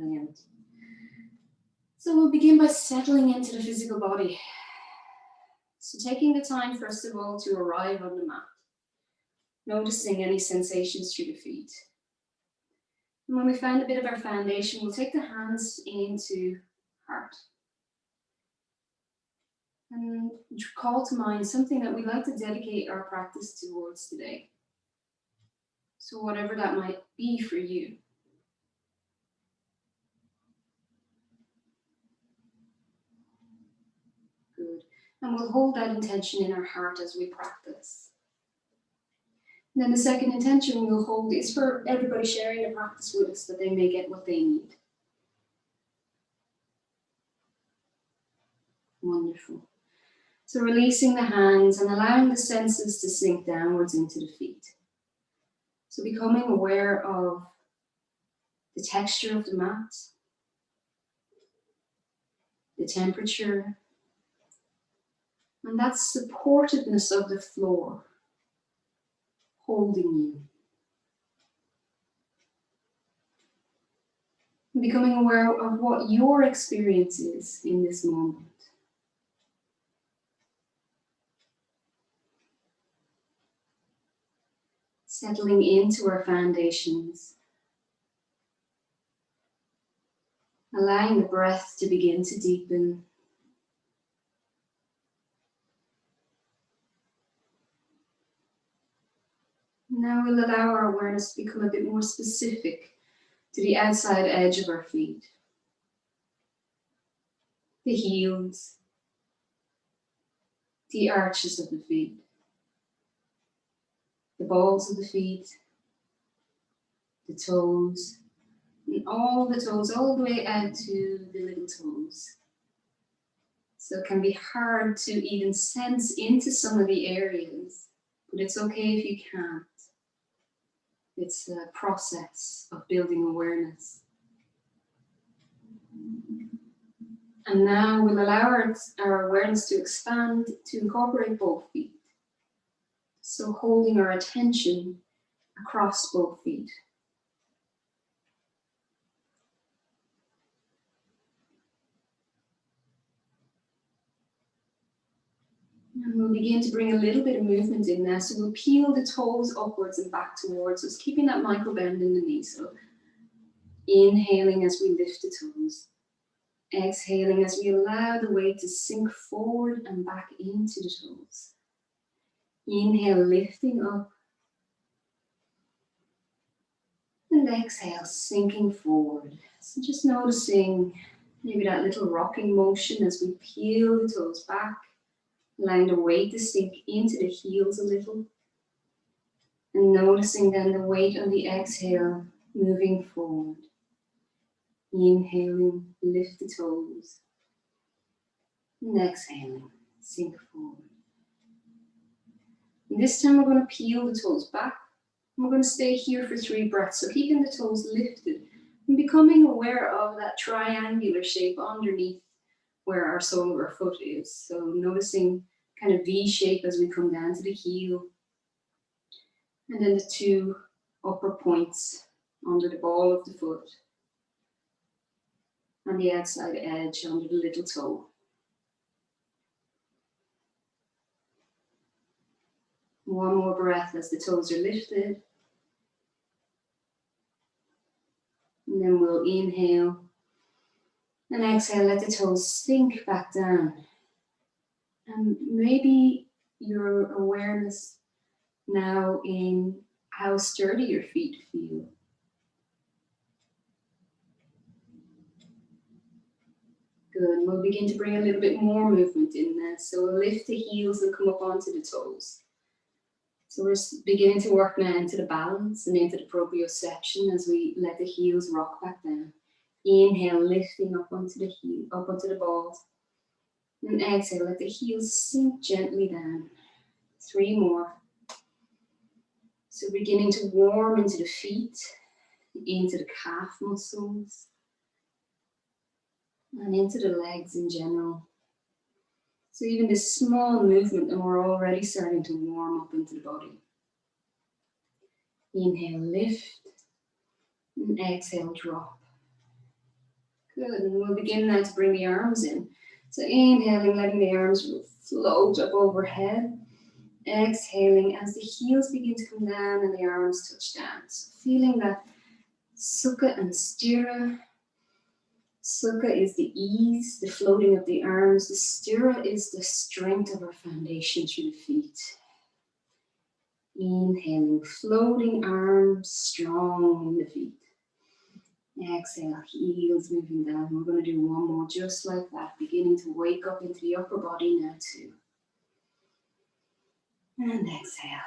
Brilliant. So we'll begin by settling into the physical body. So taking the time, first of all, to arrive on the mat. Noticing any sensations through the feet. And when we found a bit of our foundation, we'll take the hands into heart. And call to mind something that we'd like to dedicate our practice towards today. So whatever that might be for you. Good. And we'll hold that intention in our heart as we practice. And then the second intention we'll hold is for everybody sharing the practice with us, that they may get what they need. Wonderful. So releasing the hands and allowing the senses to sink downwards into the feet. So becoming aware of the texture of the mat, the temperature, and that supportedness of the floor holding you. And becoming aware of what your experience is in this moment. Settling into our foundations. Allowing the breath to begin to deepen. Now we'll allow our awareness to become a bit more specific to the outside edge of our feet. The heels, the arches of the feet, the balls of the feet, the toes, and all the toes, all the way out to the little toes. So it can be hard to even sense into some of the areas, but it's okay if you can't. It's a process of building awareness. And now we'll allow our awareness to expand to incorporate both feet. So holding our attention across both feet. And we'll begin to bring a little bit of movement in there. So we'll peel the toes upwards and back towards us, keeping that micro bend in the knee. So inhaling as we lift the toes. Exhaling as we allow the weight to sink forward and back into the toes. Inhale, lifting up. And exhale, sinking forward. So just noticing maybe that little rocking motion as we peel the toes back. Allowing the weight to sink into the heels a little. And noticing then the weight on the exhale moving forward. Inhaling, lift the toes. And exhaling, sink forward. And this time we're going to peel the toes back. And we're going to stay here for 3 breaths. So keeping the toes lifted and becoming aware of that triangular shape underneath where our sole of our foot is. So noticing kind of V shape as we come down to the heel. And then the 2 upper points under the ball of the foot. And the outside edge under the little toe. One more breath as the toes are lifted. And then we'll inhale. And exhale, let the toes sink back down. And maybe your awareness now in how sturdy your feet feel. Good. We'll begin to bring a little bit more movement in there. So we'll lift the heels and come up onto the toes. So we're beginning to work now into the balance and into the proprioception as we let the heels rock back down. Inhale, lifting up onto the heel, up onto the balls. And exhale, let the heels sink gently down. 3 more. So beginning to warm into the feet, into the calf muscles, and into the legs in general. So even this small movement and we're already starting to warm up into the body. Inhale, lift, and exhale, drop. Good, and we'll begin now to bring the arms in. So inhaling, letting the arms float up overhead. Exhaling as the heels begin to come down and the arms touch down. So feeling that Sukha and Sthira. Sukha is the ease, the floating of the arms. The Sthira is the strength of our foundation through the feet. Inhaling, floating arms, strong in the feet. Exhale, heels moving down. We're going to do one more just like that, beginning to wake up into the upper body now too. And exhale.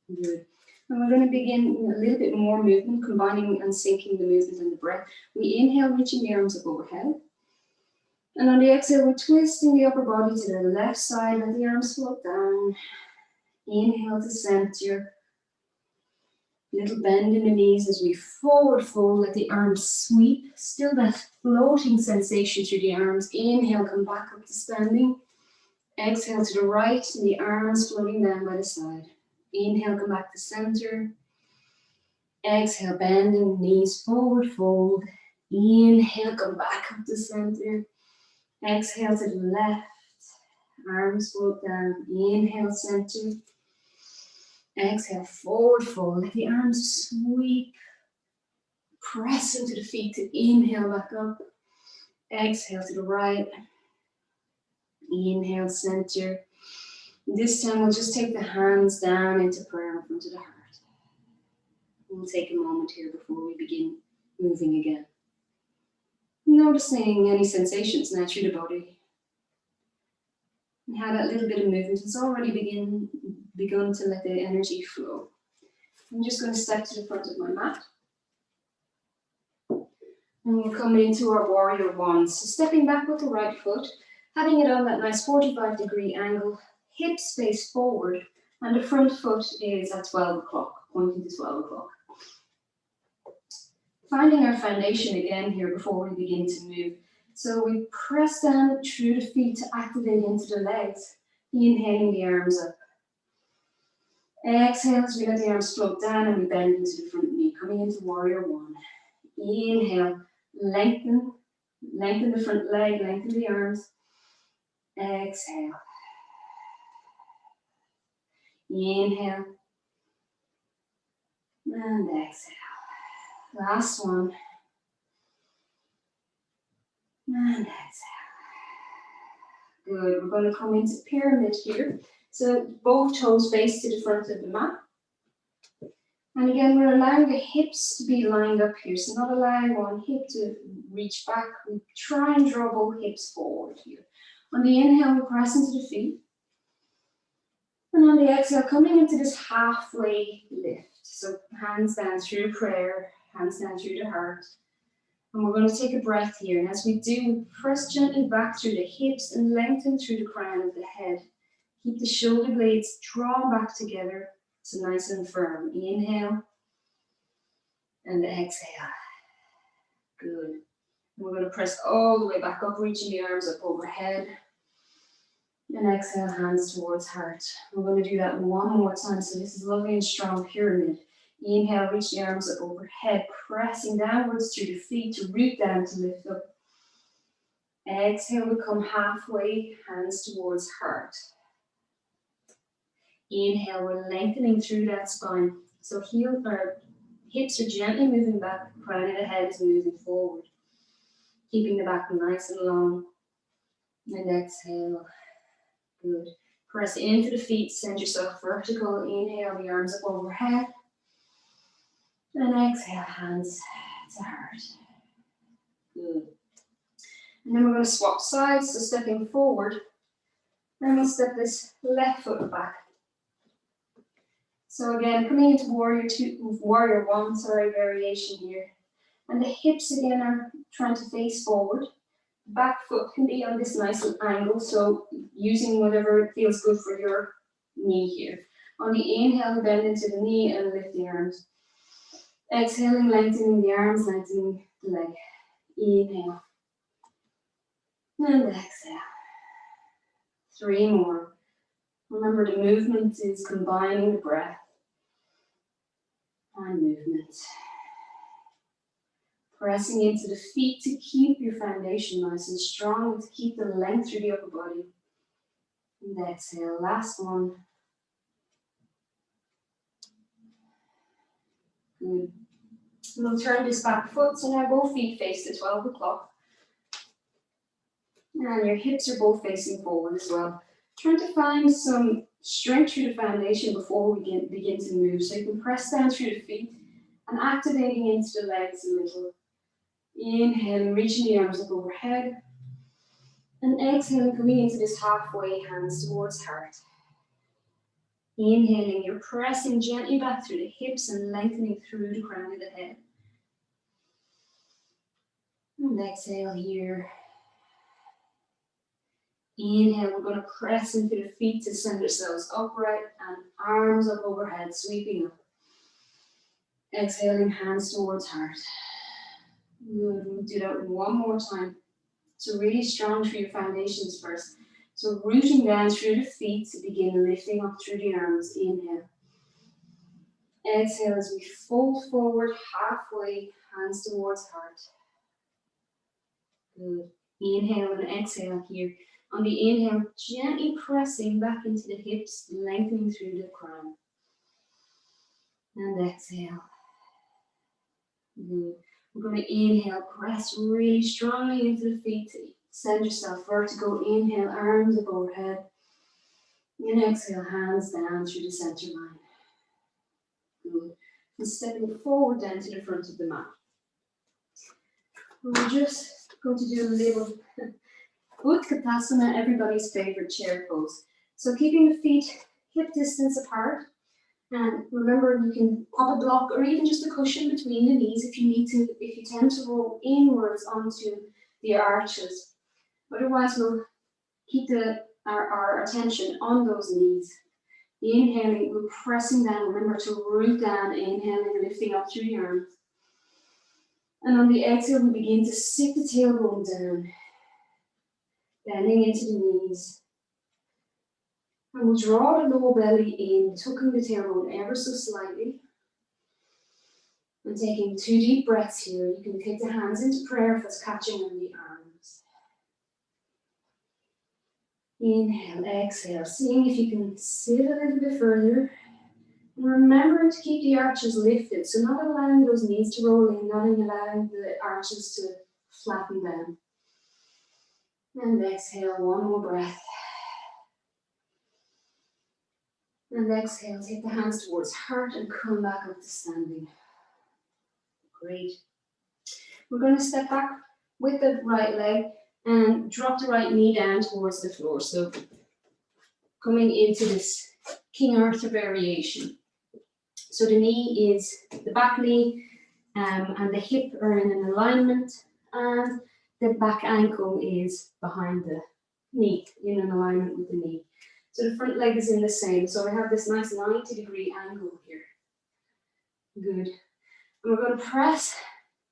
Good. And we're going to begin a little bit more movement, combining and syncing the movement and the breath. We inhale, reaching the arms up overhead. And on the exhale, we're twisting the upper body to the left side, let the arms float down. Inhale to center. Little bend in the knees as we forward fold, let the arms sweep. Still that floating sensation through the arms. Inhale, come back up to standing. Exhale to the right, and the arms floating down by the side. Inhale, come back to center. Exhale, bending the knees, forward fold. Inhale, come back up to center. Exhale to the left. Arms float down. Inhale, center. Exhale, forward fold. Let the arms sweep. Press into the feet to inhale back up. Exhale to the right. Inhale, center. This time we'll just take the hands down into prayer in front of the heart. We'll take a moment here before we begin moving again. Noticing any sensations now through the body. And how that little bit of movement has already begun to let the energy flow. I'm just going to step to the front of my mat. And we'll come into our warrior one. So stepping back with the right foot, having it on that nice 45-degree angle, hips face forward, and the front foot is at 12 o'clock, pointing to 12 o'clock. Finding our foundation again here before we begin to move. So we press down through the feet to activate into the legs, inhaling the arms up. Exhale as we let the arms float down and we bend into the front knee, coming into warrior one. Inhale, lengthen the front leg, lengthen the arms. Exhale. Inhale. And exhale. Last one. And exhale. Good. We're going to come into pyramid here. So both toes face to the front of the mat. And again, we're allowing the hips to be lined up here. So not allowing one hip to reach back. We try and draw both hips forward here. On the inhale, we press into the feet. And on the exhale, coming into this halfway lift. So hands down through prayer, hands down through the heart. And we're going to take a breath here. And as we do, we press gently back through the hips and lengthen through the crown of the head. Keep the shoulder blades drawn back together. So nice and firm. Inhale. And exhale. Good. And we're going to press all the way back up, reaching the arms up overhead. And exhale, hands towards heart. We're going to do that one more time. So this is lovely and strong pyramid. Inhale, reach the arms up overhead, pressing downwards through the feet to root down to lift up. Exhale, we come halfway, hands towards heart. Inhale, we're lengthening through that spine. So hips are gently moving back, crown of the head is moving forward. Keeping the back nice and long. And exhale. Good. Press into the feet, send yourself vertical. Inhale, the arms up overhead. And exhale, hands to heart. Good. And then we're going to swap sides, so stepping forward. Then we'll step this left foot back. So again, coming into warrior one, variation here. And the hips again are trying to face forward. Back foot can be on this nice angle, so using whatever feels good for your knee here. On the inhale, bend into the knee and lift the arms. Exhaling, lengthening the arms, lengthening the leg. Inhale. And exhale. 3 more. Remember, the movement is combining the breath and movement. Pressing into the feet to keep your foundation nice and strong, to keep the length through the upper body. And exhale, last one. Good. We'll turn this back foot, so now both feet face to 12 o'clock. And your hips are both facing forward as well. Trying to find some strength through the foundation before we begin to move. So you can press down through the feet and activating into the legs a little. Inhaling, reaching the arms up overhead. And exhaling, coming into this halfway, hands towards heart. Inhaling, you're pressing gently back through the hips and lengthening through the crown of the head. And exhale here. Inhale, we're going to press into the feet to send ourselves upright and arms up overhead, sweeping up. Exhaling, hands towards heart. Good, we'll do that one more time. So really strong through your foundations first. So rooting down through the feet to begin lifting up through the arms. Inhale. Exhale as we fold forward halfway, hands towards heart. Good. Inhale and exhale here. On the inhale, gently pressing back into the hips, lengthening through the crown. And exhale. Good. We're going to inhale, press really strongly into the feet. Send yourself vertical. Inhale, arms up overhead. And exhale, hands down through the center line. Good. And stepping forward down to the front of the mat. We're just going to do a little Utkatasana, everybody's favorite chair pose. So keeping the feet hip distance apart. And remember, you can pop a block or even just a cushion between the knees if you need to, if you tend to roll inwards onto the arches. Otherwise, we'll keep our attention on those knees. Inhaling, we're pressing down. Remember to root down, inhaling, lifting up through the arms. And on the exhale, we begin to sit the tailbone down, bending into the knees. And we'll draw the lower belly in, tucking the tailbone ever so slightly. And taking 2 deep breaths here. You can take the hands into prayer if it's catching on the arms. Inhale, exhale, seeing if you can sit a little bit further. And remember to keep the arches lifted, so not allowing those knees to roll in, not allowing the arches to flatten down. And exhale, one more breath. And exhale, take the hands towards heart and come back up to standing. Great. We're going to step back with the right leg and drop the right knee down towards the floor. So coming into this King Arthur variation. So the knee is the back knee and the hip are in an alignment, and the back ankle is behind the knee, in an alignment with the knee. So the front leg is in the same. So I have this nice 90-degree angle here. Good. And we're going to press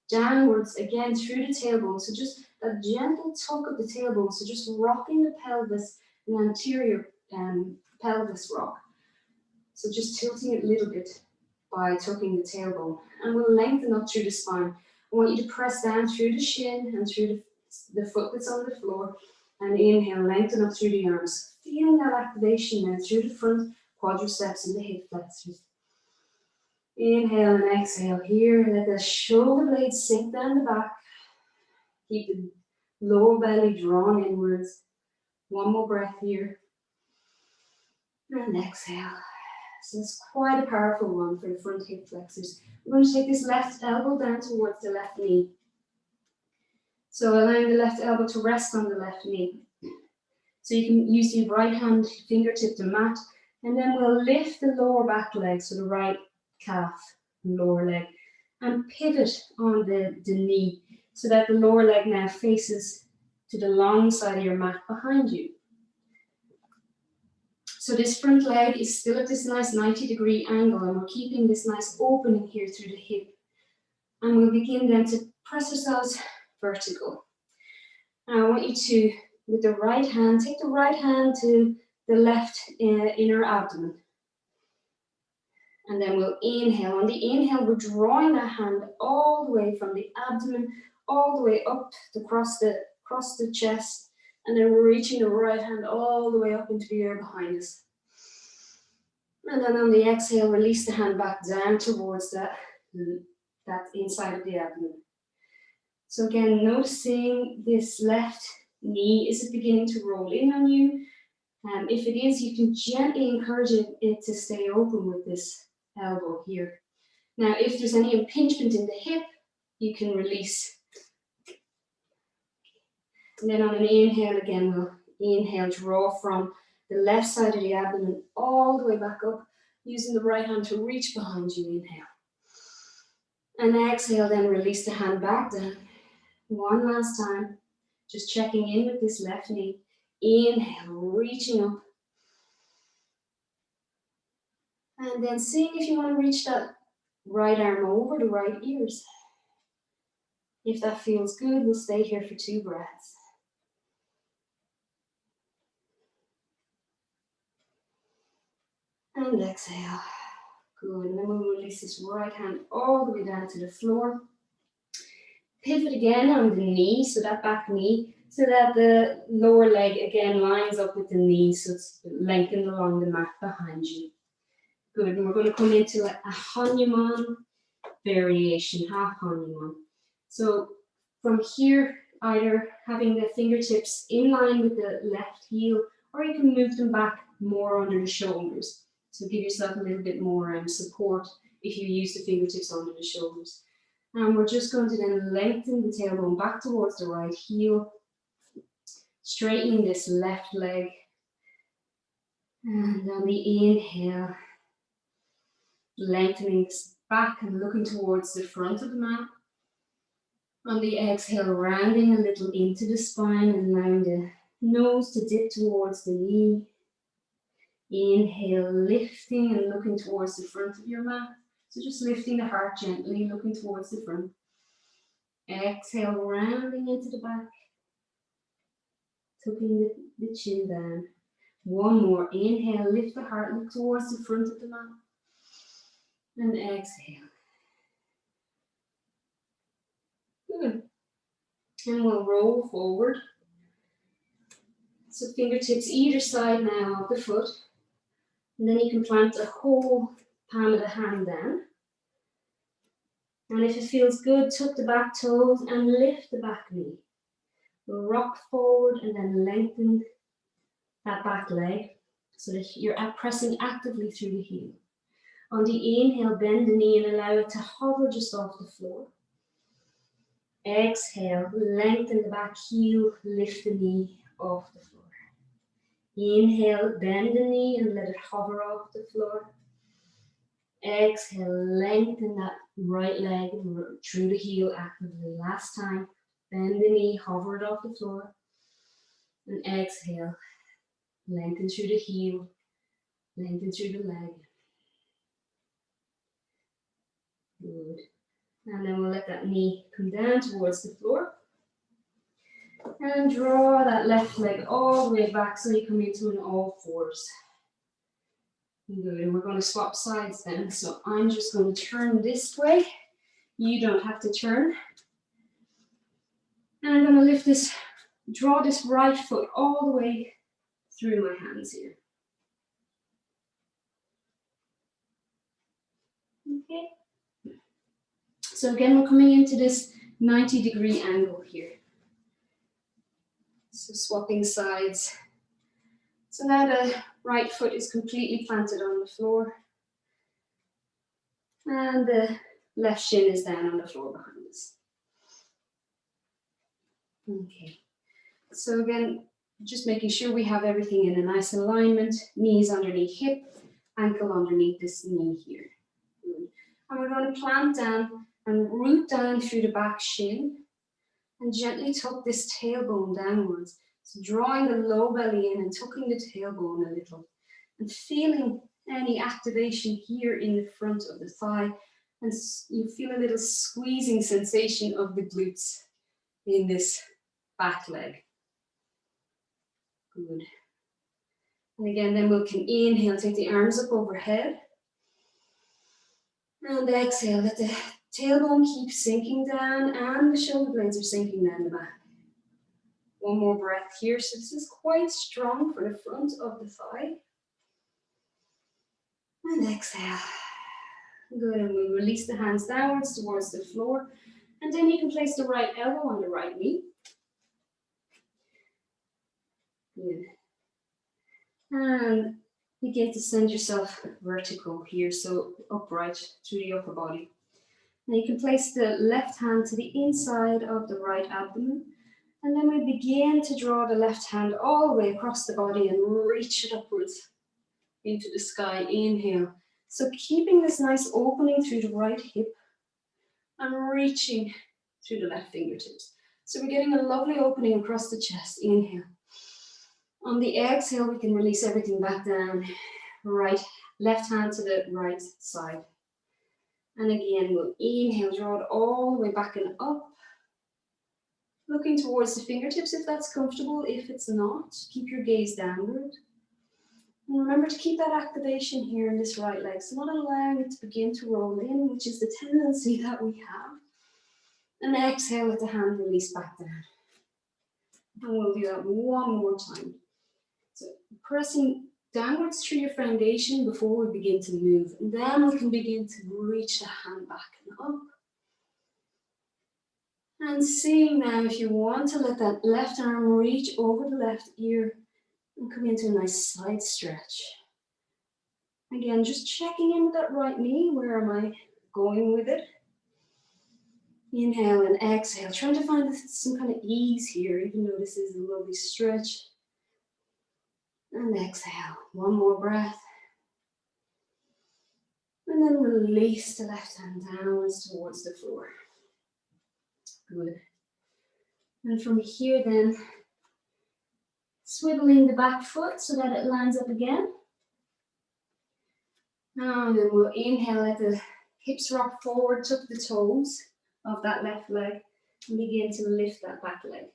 downwards again through the tailbone. So just a gentle tuck of the tailbone. So just rocking the pelvis, the anterior pelvis rock. So just tilting it a little bit by tucking the tailbone. And we'll lengthen up through the spine. I want you to press down through the shin and through the foot that's on the floor. And inhale, lengthen up through the arms. Feeling that activation now through the front quadriceps and the hip flexors. Inhale and exhale here. Let the shoulder blades sink down the back. Keep the lower belly drawn inwards. One more breath here. And exhale. So it's quite a powerful one for the front hip flexors. We're going to take this left elbow down towards the left knee. So allowing the left elbow to rest on the left knee. So you can use your right hand fingertip to mat, and then we'll lift the lower back leg, so the right calf and lower leg, and pivot on the knee so that the lower leg now faces to the long side of your mat behind you. So this front leg is still at this nice 90-degree angle, and we're keeping this nice opening here through the hip. And we'll begin then to press ourselves vertical. Now I want you to, with the right hand, take the right hand to the left inner abdomen. And then we'll inhale. On the inhale, we're drawing that hand all the way from the abdomen, all the way up across the chest. And then we're reaching the right hand all the way up into the air behind us. And then on the exhale, release the hand back down towards that inside of the abdomen. So again, noticing this left knee, is it beginning to roll in on you? If it is, you can gently encourage it to stay open with this elbow here. Now, if there's any impingement in the hip, you can release. And then on an inhale again, we'll inhale, draw from the left side of the abdomen all the way back up, using the right hand to reach behind you, inhale. And exhale, then release the hand back down. One last time, just checking in with this left knee. Inhale, reaching up. And then seeing if you want to reach that right arm over the right ears. If that feels good, we'll stay here for 2 breaths. And exhale. Good. And then we'll release this right hand all the way down to the floor. Pivot again on the knee, so that back knee, so that the lower leg again lines up with the knee, so it's lengthened along the mat behind you. Good. And we're going to come into a Hanuman variation, half Hanuman. So from here, either having the fingertips in line with the left heel, or you can move them back more under the shoulders. So give yourself a little bit more support if you use the fingertips under the shoulders. And we're just going to then lengthen the tailbone back towards the right heel, straightening this left leg. And on the inhale, lengthening this back and looking towards the front of the mat. On the exhale, rounding a little into the spine and allowing the nose to dip towards the knee. Inhale, lifting and looking towards the front of your mat. So just lifting the heart gently, looking towards the front. Exhale, rounding into the back. Tucking the chin down. One more. Inhale, lift the heart, look towards the front of the mat. And exhale. Good. And we'll roll forward. So fingertips either side now of the foot. And then you can plant the whole palm of the hand down. And if it feels good, tuck the back toes and lift the back knee. We'll rock forward and then lengthen that back leg so that you're pressing actively through the heel. On the inhale, bend the knee and allow it to hover just off the floor. Exhale, lengthen the back heel, lift the knee off the floor. Inhale, bend the knee and let it hover off the floor. Exhale, lengthen that right leg through the heel actively. Last time, bend the knee, hover it off the floor. And exhale, lengthen through the heel, lengthen through the leg. Good. And then we'll let that knee come down towards the floor. And draw that left leg all the way back so you come into an all fours. Good, and we're going to swap sides then. So I'm just going to turn this way. You don't have to turn. And I'm going to lift this, draw this right foot all the way through my hands here. Okay. So again, we're coming into this 90-degree angle here. So swapping sides. So now the right foot is completely planted on the floor. And the left shin is down on the floor behind us. Okay. So again, just making sure we have everything in a nice alignment. Knees underneath hip, ankle underneath this knee here. Good. And we're going to plant down and root down through the back shin and gently tuck this tailbone downwards. So drawing the low belly in and tucking the tailbone a little and feeling any activation here in the front of the thigh, and you feel a little squeezing sensation of the glutes in this back leg. Good. And again, then we can inhale, take the arms up overhead. And exhale, let the tailbone keep sinking down and the shoulder blades are sinking down the back. One more breath here. So this is quite strong for the front of the thigh. And exhale. Good, and we release the hands downwards towards the floor. And then you can place the right elbow on the right knee. Good. And begin to send yourself vertical here, so upright through the upper body. Now you can place the left hand to the inside of the right abdomen. And then we begin to draw the left hand all the way across the body and reach it upwards into the sky. Inhale. So keeping this nice opening through the right hip and reaching through the left fingertips. So we're getting a lovely opening across the chest. Inhale. On the exhale, we can release everything back down. Right, left hand to the right side. And again, we'll inhale, draw it all the way back and up. Looking towards the fingertips if that's comfortable. If it's not, keep your gaze downward. And remember to keep that activation here in this right leg. So not allowing it to begin to roll in, which is the tendency that we have. And exhale, let the hand release back down. And we'll do that one more time. So pressing downwards through your foundation before we begin to move. And then we can begin to reach the hand back and up. And seeing now if you want to let that left arm reach over the left ear and come into a nice side stretch. Again, just checking in with that right knee. Where am I going with it? Inhale and exhale. Trying to find some kind of ease here, even though this is a lovely stretch. And exhale. One more breath. And then release the left hand downwards towards the floor. Good. And from here then, swiveling the back foot so that it lands up again. And then we'll inhale, let the hips rock forward, tuck the toes of that left leg, and begin to lift that back leg.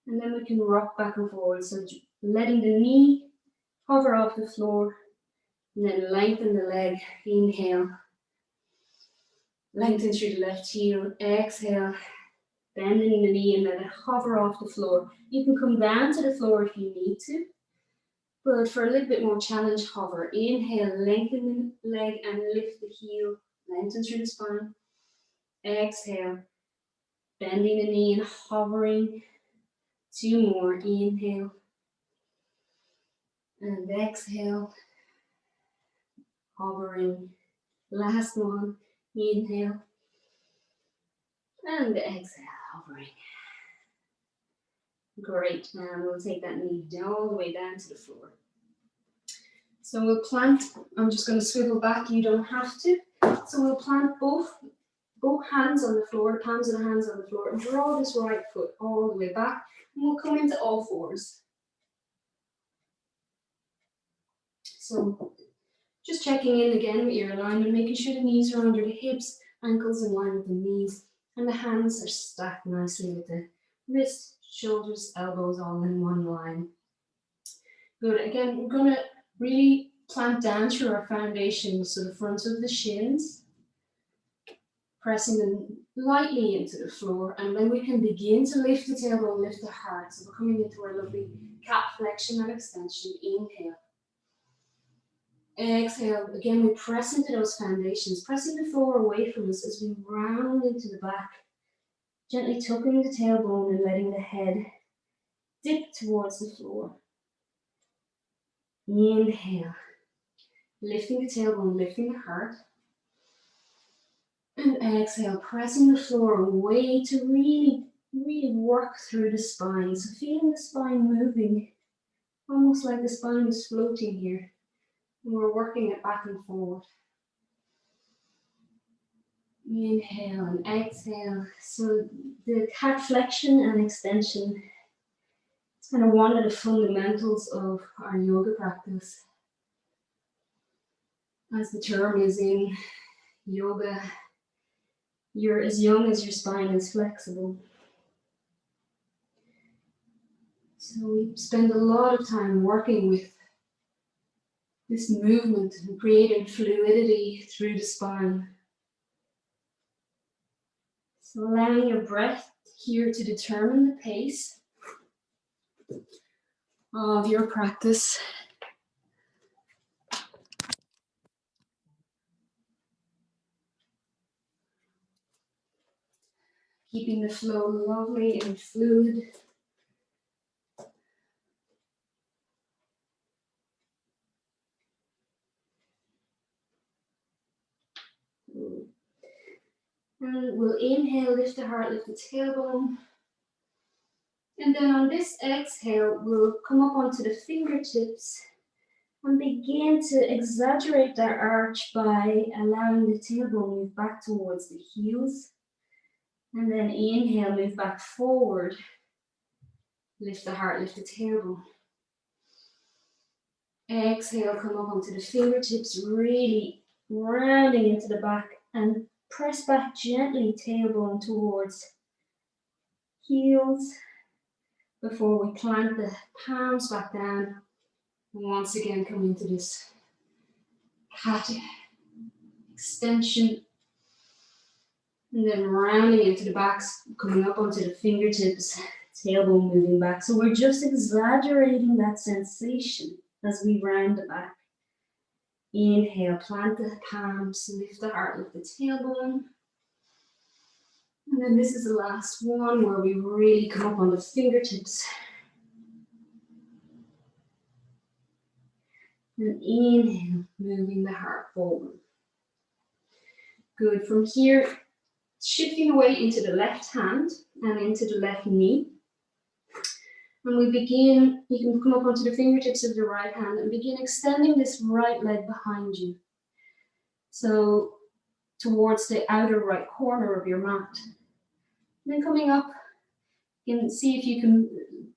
And then we can rock back and forward, so letting the knee hover off the floor, and then lengthen the leg. Inhale, lengthen through the left heel. Exhale, bending the knee and let it hover off the floor. You can come down to the floor if you need to, but for a little bit more challenge, hover. Inhale, lengthen the leg and lift the heel, lengthen through the spine. Exhale, bending the knee and hovering. Two more. Inhale and exhale, hovering. Last one. Inhale and exhale, hovering. Great. And we'll take that knee all the way down to the floor. So we'll plant. I'm just going to swivel back. You don't have to. So we'll plant both hands on the floor, the palms of the hands on the floor, and draw this right foot all the way back. And we'll come into all fours. So just checking in again with your alignment, making sure the knees are under the hips, ankles in line with the knees, and the hands are stacked nicely with the wrists, shoulders, elbows all in one line. Good. Again, we're going to really plant down through our foundation, so the front of the shins, pressing them lightly into the floor, and then we can begin to lift the tailbone, lift the heart. So we're coming into our lovely cat flexion and extension. Inhale. Exhale. Again, we press into those foundations, pressing the floor away from us as we round into the back, gently tucking the tailbone and letting the head dip towards the floor. Inhale. Lifting the tailbone, lifting the heart. And exhale, pressing the floor away to really work through the spine. So feeling the spine moving, almost like the spine is floating here. And we're working it back and forward. Inhale and exhale. So the cat flexion and extension, it's kind of one of the fundamentals of our yoga practice. As the term is in yoga, you're as young as your spine is flexible. So we spend a lot of time working with this movement and creating fluidity through the spine. So allowing your breath here to determine the pace of your practice. Keeping the flow lovely and fluid. And we'll inhale, lift the heart, lift the tailbone. And then on this exhale, we'll come up onto the fingertips and begin to exaggerate that arch by allowing the tailbone move back towards the heels. And then inhale, move back forward. Lift the heart, lift the tailbone. Exhale, come up onto the fingertips, really rounding into the back and press back gently, tailbone towards heels before we plant the palms back down. And once again, come into this cat extension. And then rounding into the backs, coming up onto the fingertips, tailbone moving back. So we're just exaggerating that sensation as we round the back. Inhale, plant the palms, lift the heart, lift the tailbone. And then this is the last one where we really come up on the fingertips. And inhale, moving the heart forward. Good. From here, shifting away into the left hand and into the left knee. And we begin, you can come up onto the fingertips of the right hand and begin extending this right leg behind you. So towards the outer right corner of your mat. And then coming up, you can see if you can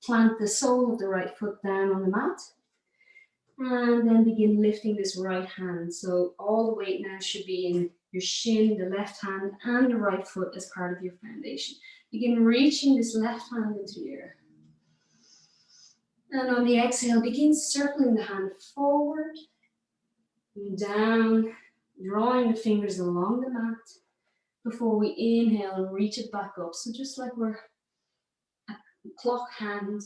plant the sole of the right foot down on the mat. And then begin lifting this right hand. So all the weight now should be in your shin, the left hand, and the right foot as part of your foundation. Begin reaching this left hand into the air. And on the exhale, begin circling the hand forward and down, drawing the fingers along the mat before we inhale and reach it back up. So just like we're a clock hand,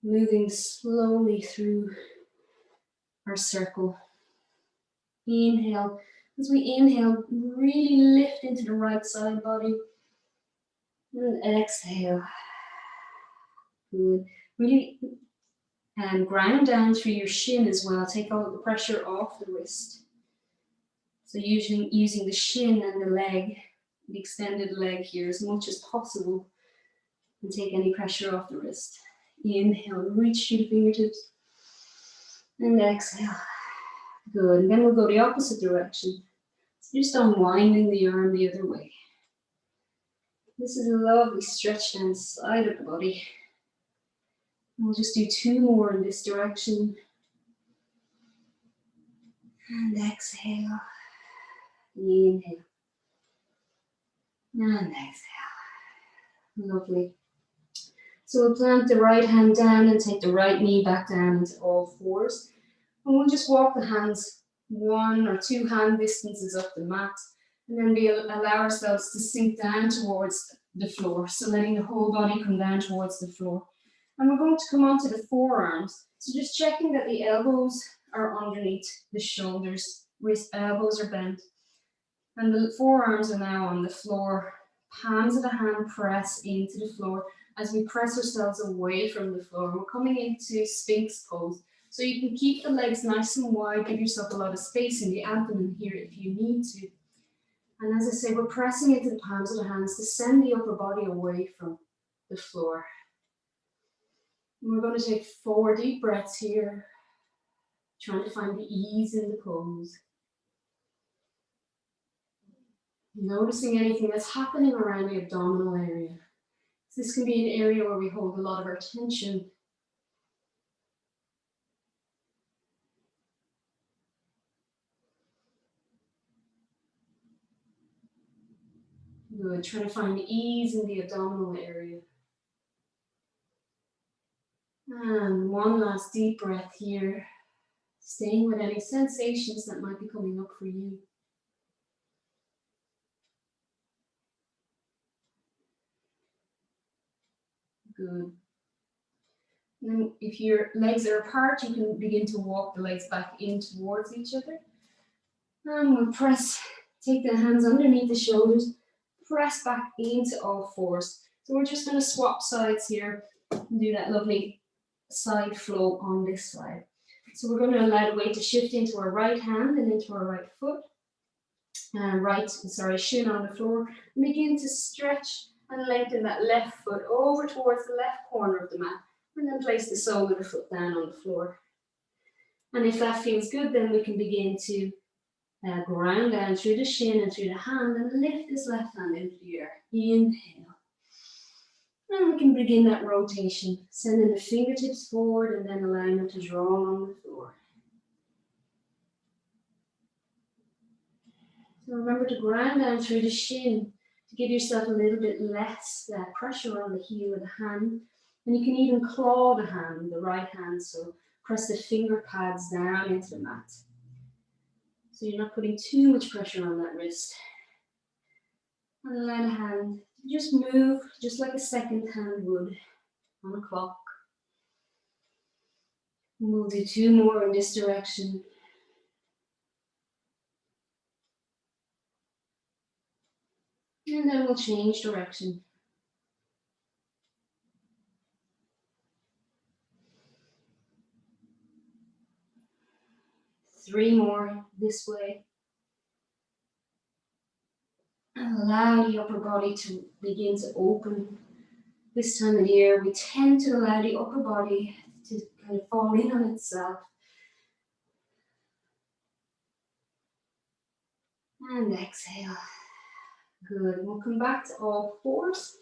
moving slowly through our circle. Inhale. As we inhale, really lift into the right side body. And exhale. Good. Really ground down through your shin as well. Take all the pressure off the wrist. So using the shin and the leg, the extended leg here as much as possible, and take any pressure off the wrist. Inhale, reach through the fingertips. And exhale. Good. And then we'll go the opposite direction. So just unwinding the arm the other way. This is a lovely stretch down the side of the body. We'll just do 2 more in this direction. And exhale. Inhale. And exhale. Lovely. So we'll plant the right hand down and take the right knee back down into all fours. And we'll just walk the hands 1 or 2 hand distances up the mat. And then we'll allow ourselves to sink down towards the floor. So letting the whole body come down towards the floor. And we're going to come onto the forearms. So just checking that the elbows are underneath the shoulders, elbows are bent. And the forearms are now on the floor. Palms of the hand press into the floor as we press ourselves away from the floor. We're coming into Sphinx pose. So you can keep the legs nice and wide, give yourself a lot of space in the abdomen here if you need to. And as I say, we're pressing into the palms of the hands to send the upper body away from the floor. We're going to take 4 deep breaths here, trying to find the ease in the pose. Noticing anything that's happening around the abdominal area. This can be an area where we hold a lot of our tension. Good, trying to find ease in the abdominal area. And 1 last deep breath here, staying with any sensations that might be coming up for you. Good. And then if your legs are apart, you can begin to walk the legs back in towards each other. And we'll press, take the hands underneath the shoulders, press back into all fours. So we're just going to swap sides here and do that lovely side flow on this side. So we're going to allow the weight to shift into our right hand and into our right foot. Shin on the floor. And begin to stretch and lengthen that left foot over towards the left corner of the mat. And then place the sole of the foot down on the floor. And if that feels good, then we can begin to ground down through the shin and through the hand and lift this left hand into the air. Inhale. And we can begin that rotation, sending the fingertips forward and then allowing them to draw along the floor. So remember to ground down through the shin to give yourself a little bit less pressure on the heel of the hand. And you can even claw the hand, the right hand, so press the finger pads down into the mat. So you're not putting too much pressure on that wrist. And allow the hand to just move just like a second hand would on a clock. And we'll do 2 more in this direction. And then we'll change direction. Three more this way. And allow the upper body to begin to open. This time of year, we tend to allow the upper body to kind of fall in on itself. And exhale. Good. We'll come back to all fours.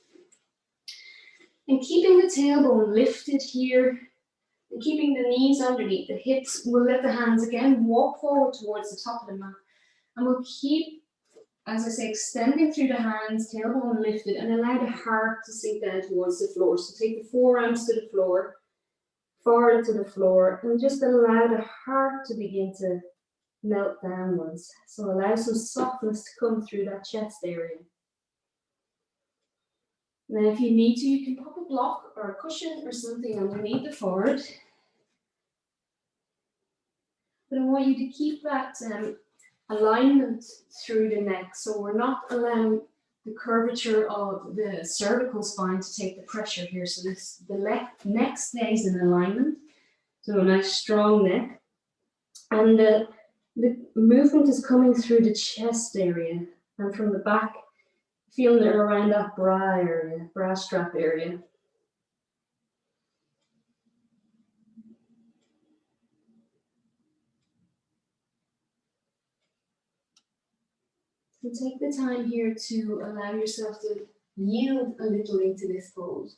And keeping the tailbone lifted here, and keeping the knees underneath the hips, we'll let the hands again walk forward towards the top of the mat. And we'll keep, as I say, extending through the hands, tailbone lifted, and allow the heart to sink down towards the floor. So take the forearms to the floor, forward to the floor, and just allow the heart to begin to melt downwards. So allow some softness to come through that chest area. Now if you need to, you can pop a block or a cushion or something underneath the forehead. But I want you to keep that alignment through the neck. So we're not allowing the curvature of the cervical spine to take the pressure here. So the neck stays in alignment. So a nice strong neck. And the movement is coming through the chest area and from the back, feeling it around that bra strap area. So take the time here to allow yourself to yield a little into this pose.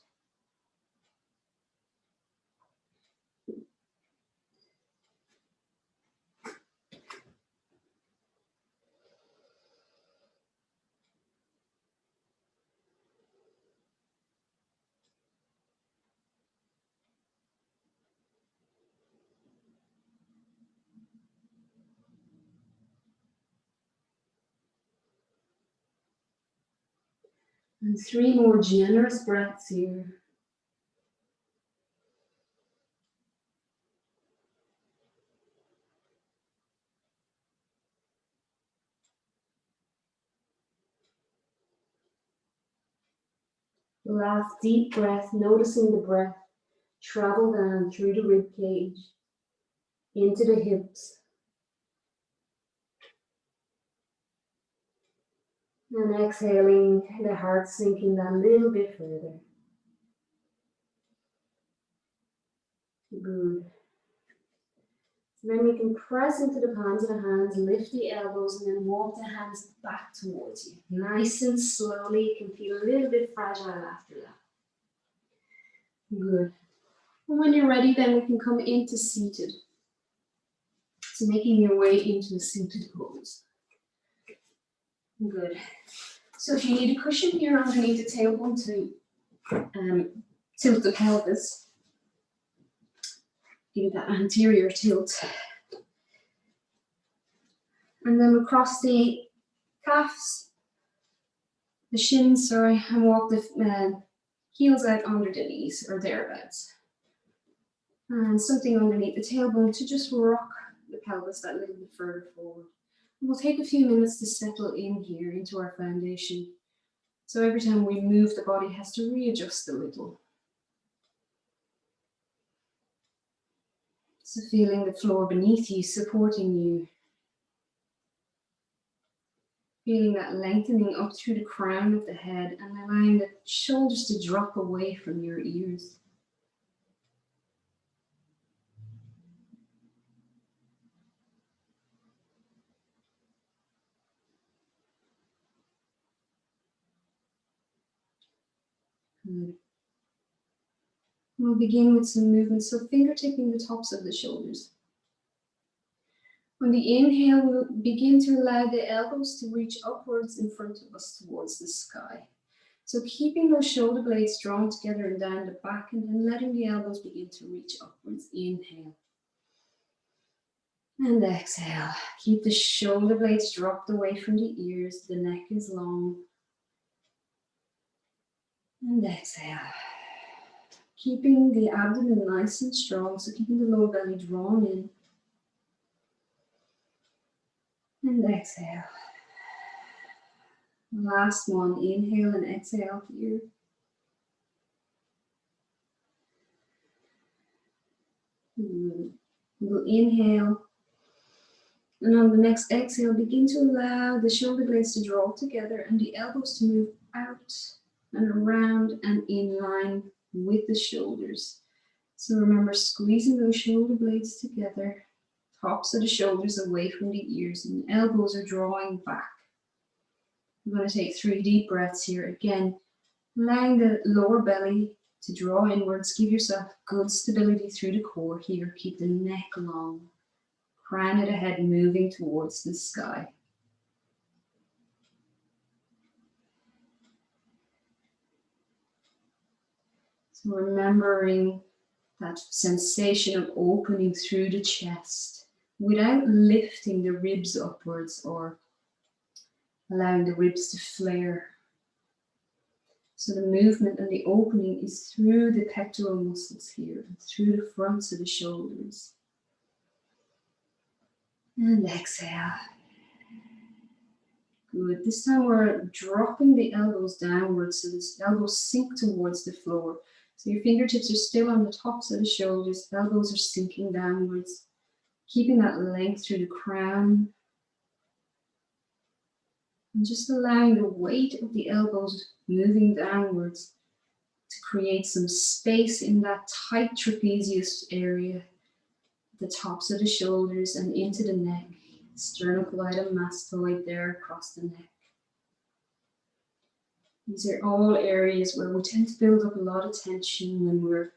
And 3 more generous breaths here. Last deep breath, noticing the breath travel down through the rib cage, into the hips. And exhaling, the heart sinking down a little bit further. Good. So then we can press into the palms of the hands, lift the elbows, and then walk the hands back towards you. Nice and slowly. You can feel a little bit fragile after that. Good. And when you're ready, then we can come into seated. So making your way into a seated pose. Good. So if you need a cushion here underneath the tailbone to tilt the pelvis, give that anterior tilt. And then we'll cross the calves, the shins, and walk the Heels out under the knees or thereabouts. And something underneath the tailbone to just rock the pelvis that little bit further forward. And we'll take a few minutes to settle in here into our foundation. So every time we move, the body has to readjust a little. So feeling the floor beneath you, supporting you. Feeling that lengthening up through the crown of the head and allowing the shoulders to drop away from your ears. Good. We'll begin with some movement, so fingertipping the tops of the shoulders. On the inhale, we'll begin to allow the elbows to reach upwards in front of us towards the sky. So keeping those shoulder blades drawn together and down the back, and then letting the elbows begin to reach upwards. Inhale. And exhale. Keep the shoulder blades dropped away from the ears. The neck is long. And exhale. Keeping the abdomen nice and strong, so keeping the lower belly drawn in. And exhale. Last one, inhale and exhale here. We'll inhale. And on the next exhale, begin to allow the shoulder blades to draw together and the elbows to move out and around and in line with the shoulders. So remember squeezing those shoulder blades together, tops of the shoulders away from the ears, and the elbows are drawing back. I'm going to take 3 deep breaths here. Again, allowing the lower belly to draw inwards. Give yourself good stability through the core here. Keep the neck long. Crown of the head moving towards the sky. So remembering that sensation of opening through the chest without lifting the ribs upwards or allowing the ribs to flare. So the movement and the opening is through the pectoral muscles here, and through the fronts of the shoulders. And exhale. Good. This time we're dropping the elbows downwards, so the elbows sink towards the floor. So your fingertips are still on the tops of the shoulders, elbows are sinking downwards, keeping that length through the crown. And just allowing the weight of the elbows moving downwards to create some space in that tight trapezius area, the tops of the shoulders and into the neck, sternocleidomastoid there across the neck. These are all areas where we tend to build up a lot of tension when we're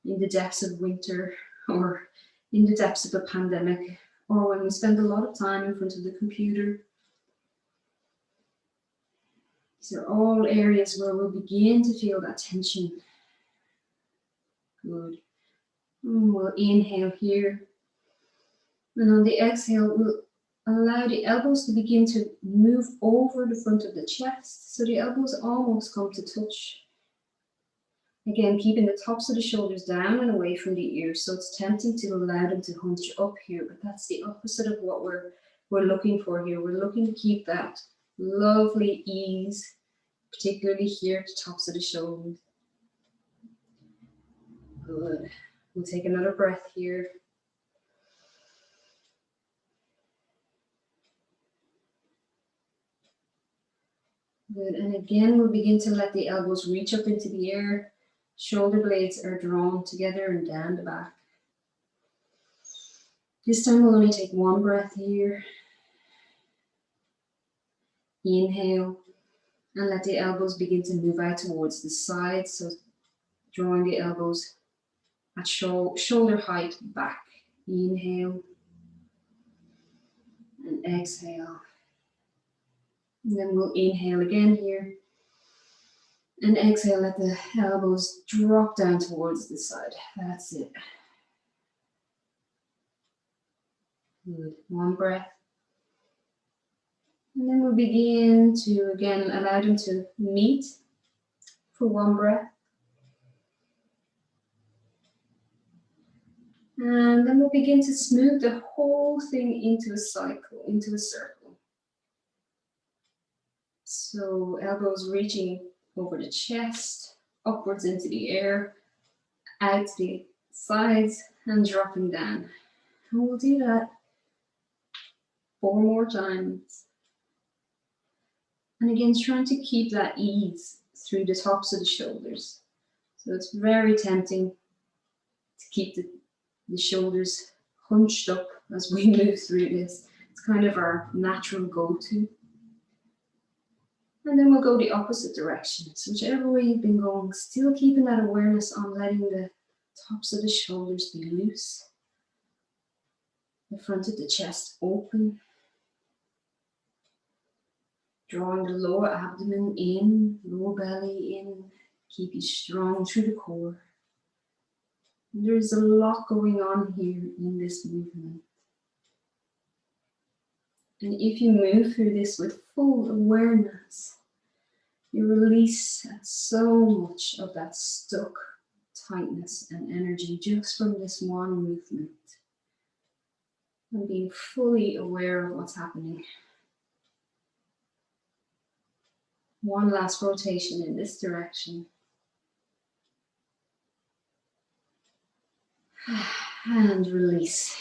in the depths of winter or in the depths of a pandemic, or when we spend a lot of time in front of the computer. These are all areas where we'll begin to feel that tension. Good. And we'll inhale here. And on the exhale, we'll allow the elbows to begin to move over the front of the chest. So the elbows almost come to touch. Again, keeping the tops of the shoulders down and away from the ears. So it's tempting to allow them to hunch up here, but that's the opposite of what we're looking for here. We're looking to keep that lovely ease, particularly here at the tops of the shoulders. Good. We'll take another breath here. Good. And again, we'll begin to let the elbows reach up into the air. Shoulder blades are drawn together and down the back. This time we'll only take 1 breath here. Inhale. And let the elbows begin to move out towards the side. So drawing the elbows at shoulder height back. Inhale. And exhale. And then we'll inhale again here. And exhale, let the elbows drop down towards the side. That's it. Good. 1 breath. And then we'll begin to, again, allow them to meet. for one breath. And then we'll begin to smooth the whole thing into a cycle, into a circle. So elbows reaching over the chest, upwards into the air, out to the sides, and dropping down. And we'll do that 4 more times. And again, trying to keep that ease through the tops of the shoulders. So it's very tempting to keep the shoulders hunched up as we move through this. It's kind of our natural go-to. And then we'll go the opposite direction. So whichever way you've been going, still keeping that awareness on letting the tops of the shoulders be loose. The front of the chest open. Drawing the lower abdomen in, lower belly in. Keep you strong through the core. And there's a lot going on here in this movement. And if you move through this with full awareness, you release so much of that stuck tightness and energy just from this one movement. And being fully aware of what's happening. One last rotation in this direction. And release.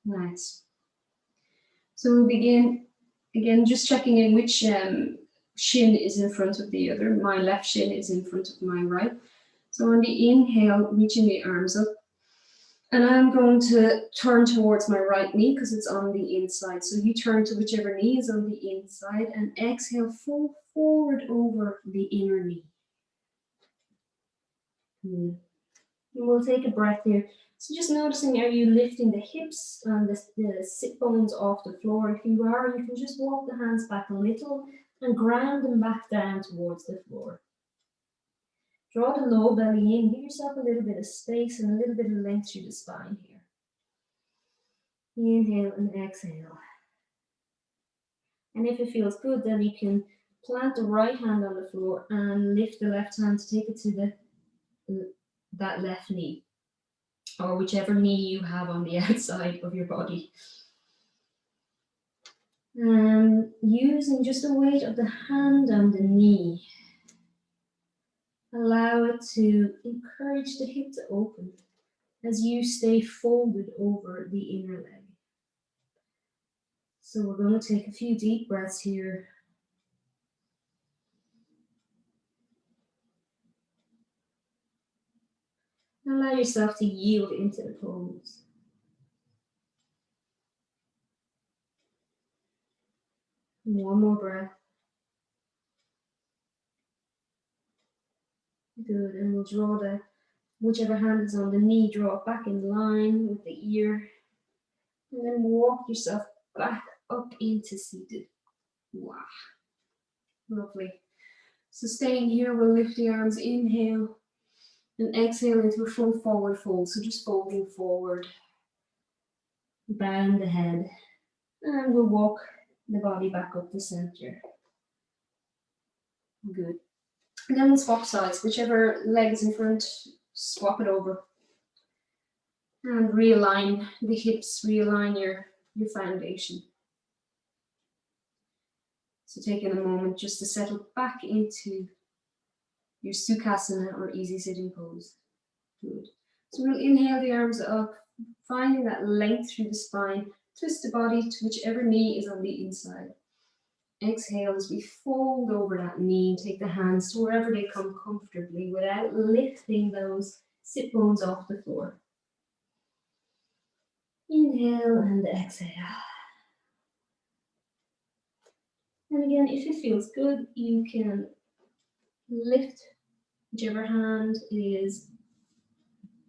Nice. So we'll begin, again, just checking in which shin is in front of the other. My left shin is in front of my right. So on the inhale, reaching the arms up. And I'm going to turn towards my right knee because it's on the inside. So you turn to whichever knee is on the inside and exhale, fold forward over the inner knee. And we'll take a breath here. So just noticing, are you lifting the hips and the sit bones off the floor? If you are, you can just walk the hands back a little and ground them back down towards the floor. Draw the low belly in, give yourself a little bit of space and a little bit of length through the spine here. Inhale and exhale. And if it feels good, then you can plant the right hand on the floor and lift the left hand to take it to that left knee, or whichever knee you have on the outside of your body. And using just the weight of the hand on the knee, allow it to encourage the hip to open as you stay folded over the inner leg. So we're going to take a few deep breaths here. Allow yourself to yield into the pose. One more breath. Good, and we'll draw whichever hand is on the knee, draw it back in line with the ear. And then walk yourself back up into seated. Wow. Lovely. So staying here, we'll lift the arms, inhale, and exhale into a full forward fold. So just folding forward, bowing the head, and we'll walk the body back up the center. Good. And then we'll swap sides. Whichever leg is in front, swap it over. And realign the hips, realign your foundation. So taking a moment just to settle back into your Sukhasana or easy sitting pose. Good. So we'll inhale the arms up, finding that length through the spine. Twist the body to whichever knee is on the inside. Exhale as we fold over that knee. Take the hands to wherever they come comfortably without lifting those sit bones off the floor. Inhale and exhale. And again, if it feels good, you can lift whichever hand is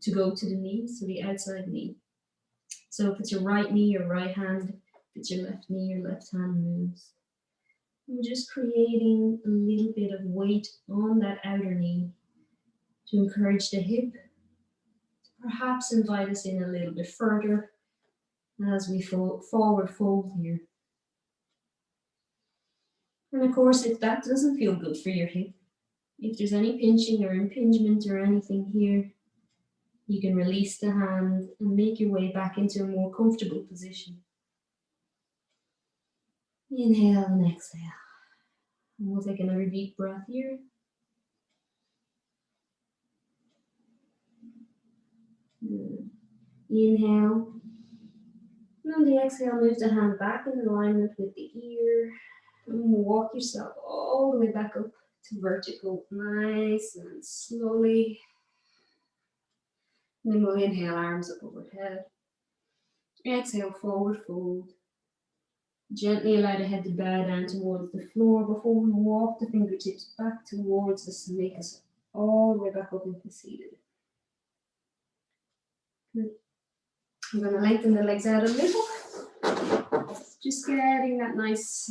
to go to the knee, so the outside knee. So if it's your right knee, your right hand. If it's your left knee, your left hand moves. And just creating a little bit of weight on that outer knee to encourage the hip. Perhaps invite us in a little bit further as we forward fold here. And of course, if that doesn't feel good for your hip, If there's any pinching or impingement or anything here, you can release the hand and make your way back into a more comfortable position. Inhale and exhale. And we'll take another deep breath here. Good. Inhale. And on the exhale, move the hand back in alignment with the ear. And walk yourself all the way back up to vertical. Nice and slowly. And then we'll inhale, arms up overhead. Exhale, forward fold. Gently allow the head to bow down towards the floor before we walk the fingertips back towards us and make us all the way back up into seated. Good. I'm going to lengthen the legs out a little. Just getting that nice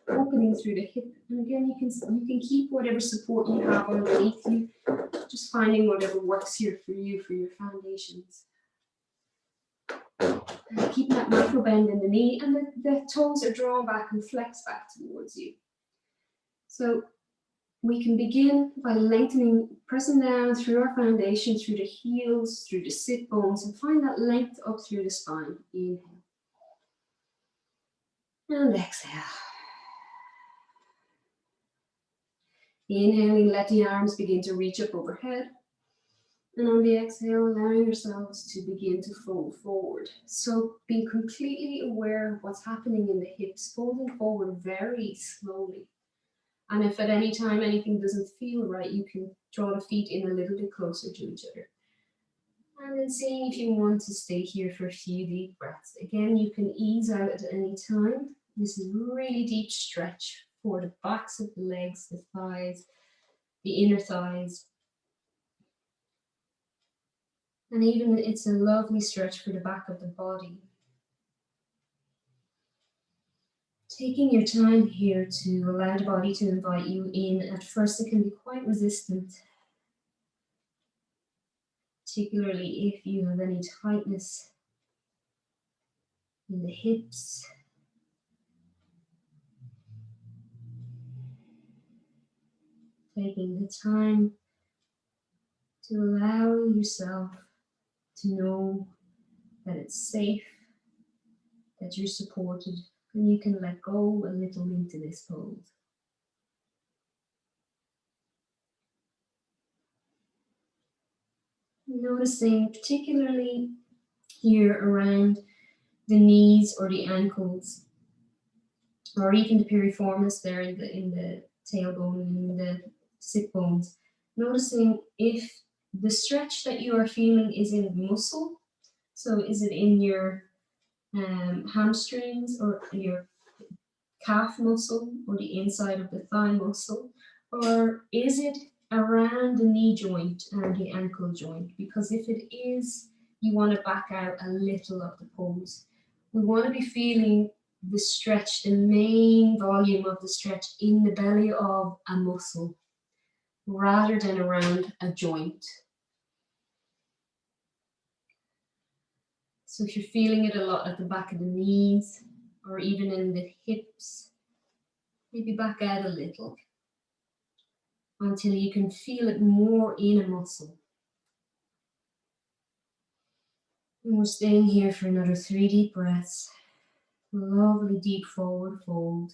opening through the hip. And again, you can keep whatever support you have underneath you. Just finding whatever works here for you for your foundations. And keep that micro bend in the knee, and the toes are drawn back and flex back towards you. So we can begin by lengthening, pressing down through our foundation, through the heels, through the sit bones, and find that length up through the spine. Inhale. And exhale. Inhaling, let the arms begin to reach up overhead. And on the exhale, allowing yourselves to begin to fold forward. So being completely aware of what's happening in the hips, folding forward very slowly. And if at any time anything doesn't feel right, you can draw the feet in a little bit closer to each other. And then seeing if you want to stay here for a few deep breaths. Again, you can ease out at any time. This is really deep stretch for the backs of the legs, the thighs, the inner thighs. And even it's a lovely stretch for the back of the body. Taking your time here to allow the body to invite you in. At first it can be quite resistant, particularly if you have any tightness in the hips. Taking the time to allow yourself to know that it's safe, that you're supported, and you can let go a little into this pose. Noticing particularly here around the knees or the ankles, or even the piriformis there in the tailbone and in the sit bones. Noticing if the stretch that you are feeling is in muscle. So is it in your hamstrings or your calf muscle or the inside of the thigh muscle? Or is it around the knee joint and the ankle joint? Because if it is, you want to back out a little of the pose. We want to be feeling the stretch, the main volume of the stretch in the belly of a muscle rather than around a joint. So if you're feeling it a lot at the back of the knees or even in the hips, maybe back out a little until you can feel it more in a muscle. And we're staying here for another 3 deep breaths. Lovely deep forward fold.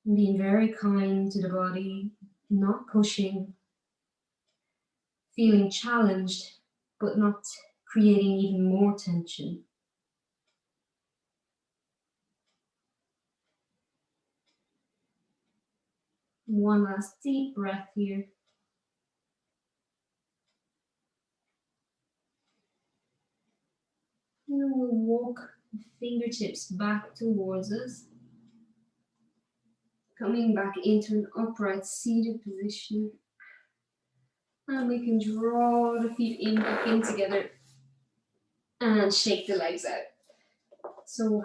And being very kind to the body, not pushing, feeling challenged, but not creating even more tension. One last deep breath here. And then we'll walk the fingertips back towards us. Coming back into an upright seated position. And we can draw the feet in, back in together and shake the legs out. So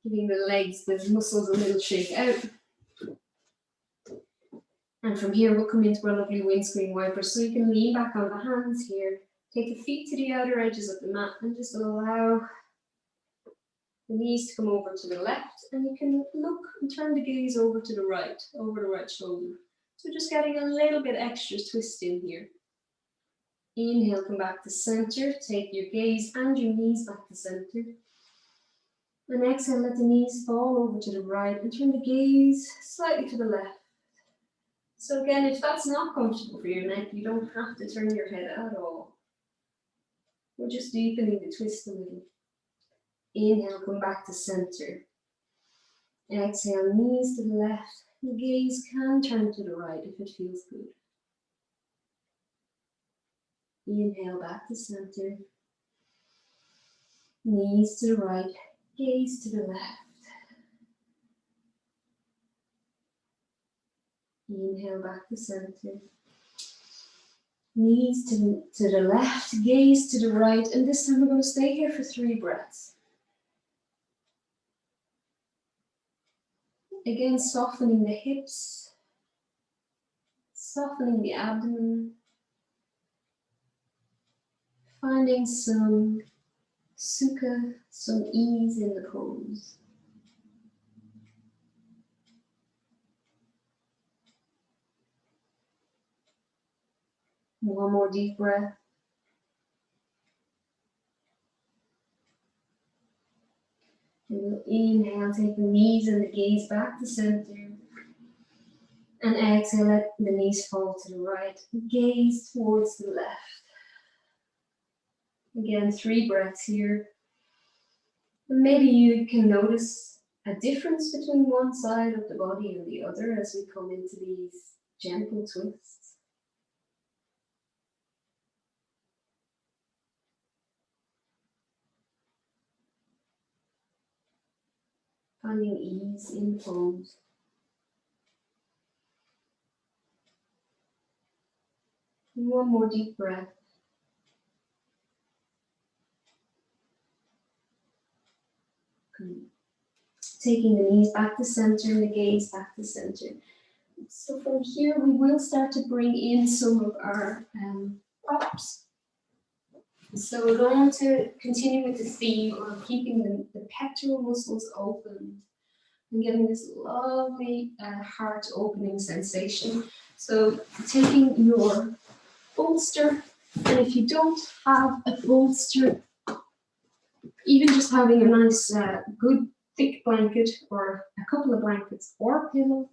giving the legs, the muscles a little shake out. And from here we'll come into our lovely windscreen wipers. So you can lean back on the hands here. Take the feet to the outer edges of the mat and just allow The knees to come over to the left, and you can look and turn the gaze over to the right, over the right shoulder. So just getting a little bit extra twist in here. Inhale, come back to center. Take your gaze and your knees back to center. And exhale, let the knees fall over to the right and turn the gaze slightly to the left. So again, if that's not comfortable for your neck, you don't have to turn your head at all. We're just deepening the twist a little. Inhale, come back to center. Exhale, knees to the left. The gaze can turn to the right if it feels good. Inhale, back to center. Knees to the right, gaze to the left. Inhale, back to center. Knees to the left, gaze to the right, and this time we're going to stay here for 3 breaths. Again, softening the hips, softening the abdomen, finding some sukha, some ease in the pose. One more deep breath. And we'll inhale, take the knees and the gaze back to center. And exhale, let the knees fall to the right. Gaze towards the left. Again, 3 breaths here. And maybe you can notice a difference between one side of the body and the other as we come into these gentle twists. Finding ease in pose. And one more deep breath. Good. Taking the knees back to center and the gaze back to center. So from here, we will start to bring in some of our props. So we're going to continue with the theme of keeping the pectoral muscles open and getting this lovely heart opening sensation. So taking your bolster, and if you don't have a bolster, even just having a nice good thick blanket or a couple of blankets or a pillow,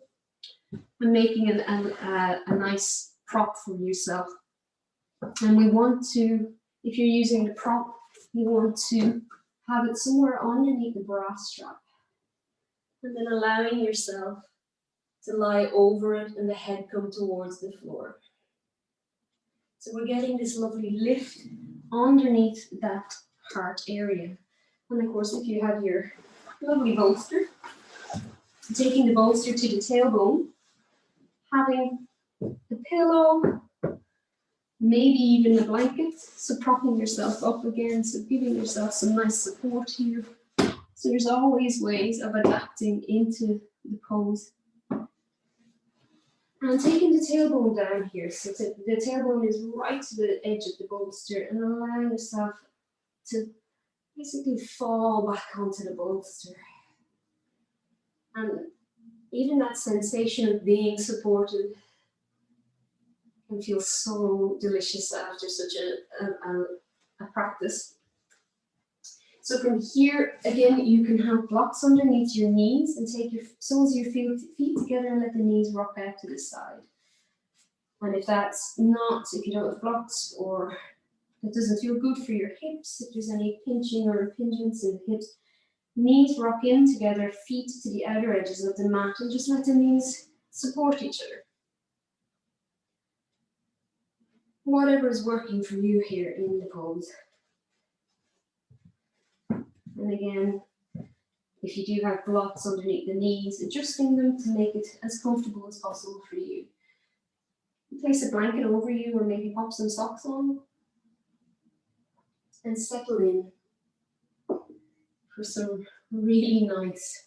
and making a nice prop for yourself. And we want to, if you're using the prop, you want to have it somewhere underneath the bra strap. And then allowing yourself to lie over it and the head come towards the floor. So we're getting this lovely lift underneath that heart area. And of course, if you have your lovely bolster, taking the bolster to the tailbone, having the pillow, maybe even a blanket, so propping yourself up again, so giving yourself some nice support here. So there's always ways of adapting into the pose. And taking the tailbone down here, so the tailbone is right to the edge of the bolster, and allowing yourself to basically fall back onto the bolster. And even that sensation of being supported can feel so delicious after such a practice. So from here, again, you can have blocks underneath your knees and take your soles of your feet together and let the knees rock out to the side. And if that's not, if you don't have blocks or it doesn't feel good for your hips, if there's any pinching or impingements in the hips, knees rock in together, feet to the outer edges of the mat, and just let the knees support each other. Whatever is working for you here in the pose. And again, if you do have blocks underneath the knees, adjusting them to make it as comfortable as possible for you. Place a blanket over you or maybe pop some socks on and settle in for some really nice,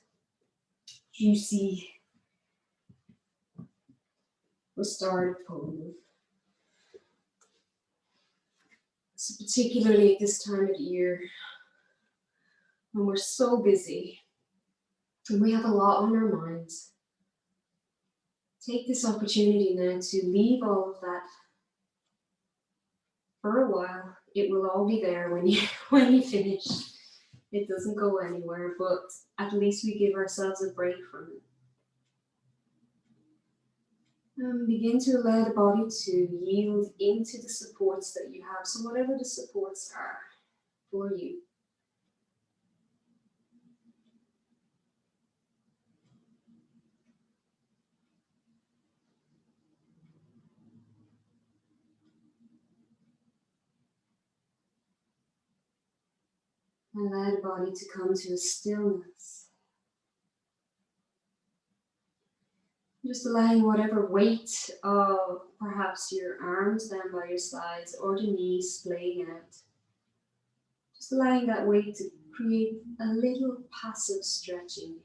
juicy, restorative pose. So particularly at this time of year, when we're so busy and we have a lot on our minds, take this opportunity now to leave all of that for a while. It will all be there when you when you finish. It doesn't go anywhere, but at least we give ourselves a break from it. And begin to allow the body to yield into the supports that you have. So whatever the supports are for you. Allow the body to come to a stillness. Just allowing whatever weight of perhaps your arms down by your sides or the knees splaying out. Just allowing that weight to create a little passive stretching.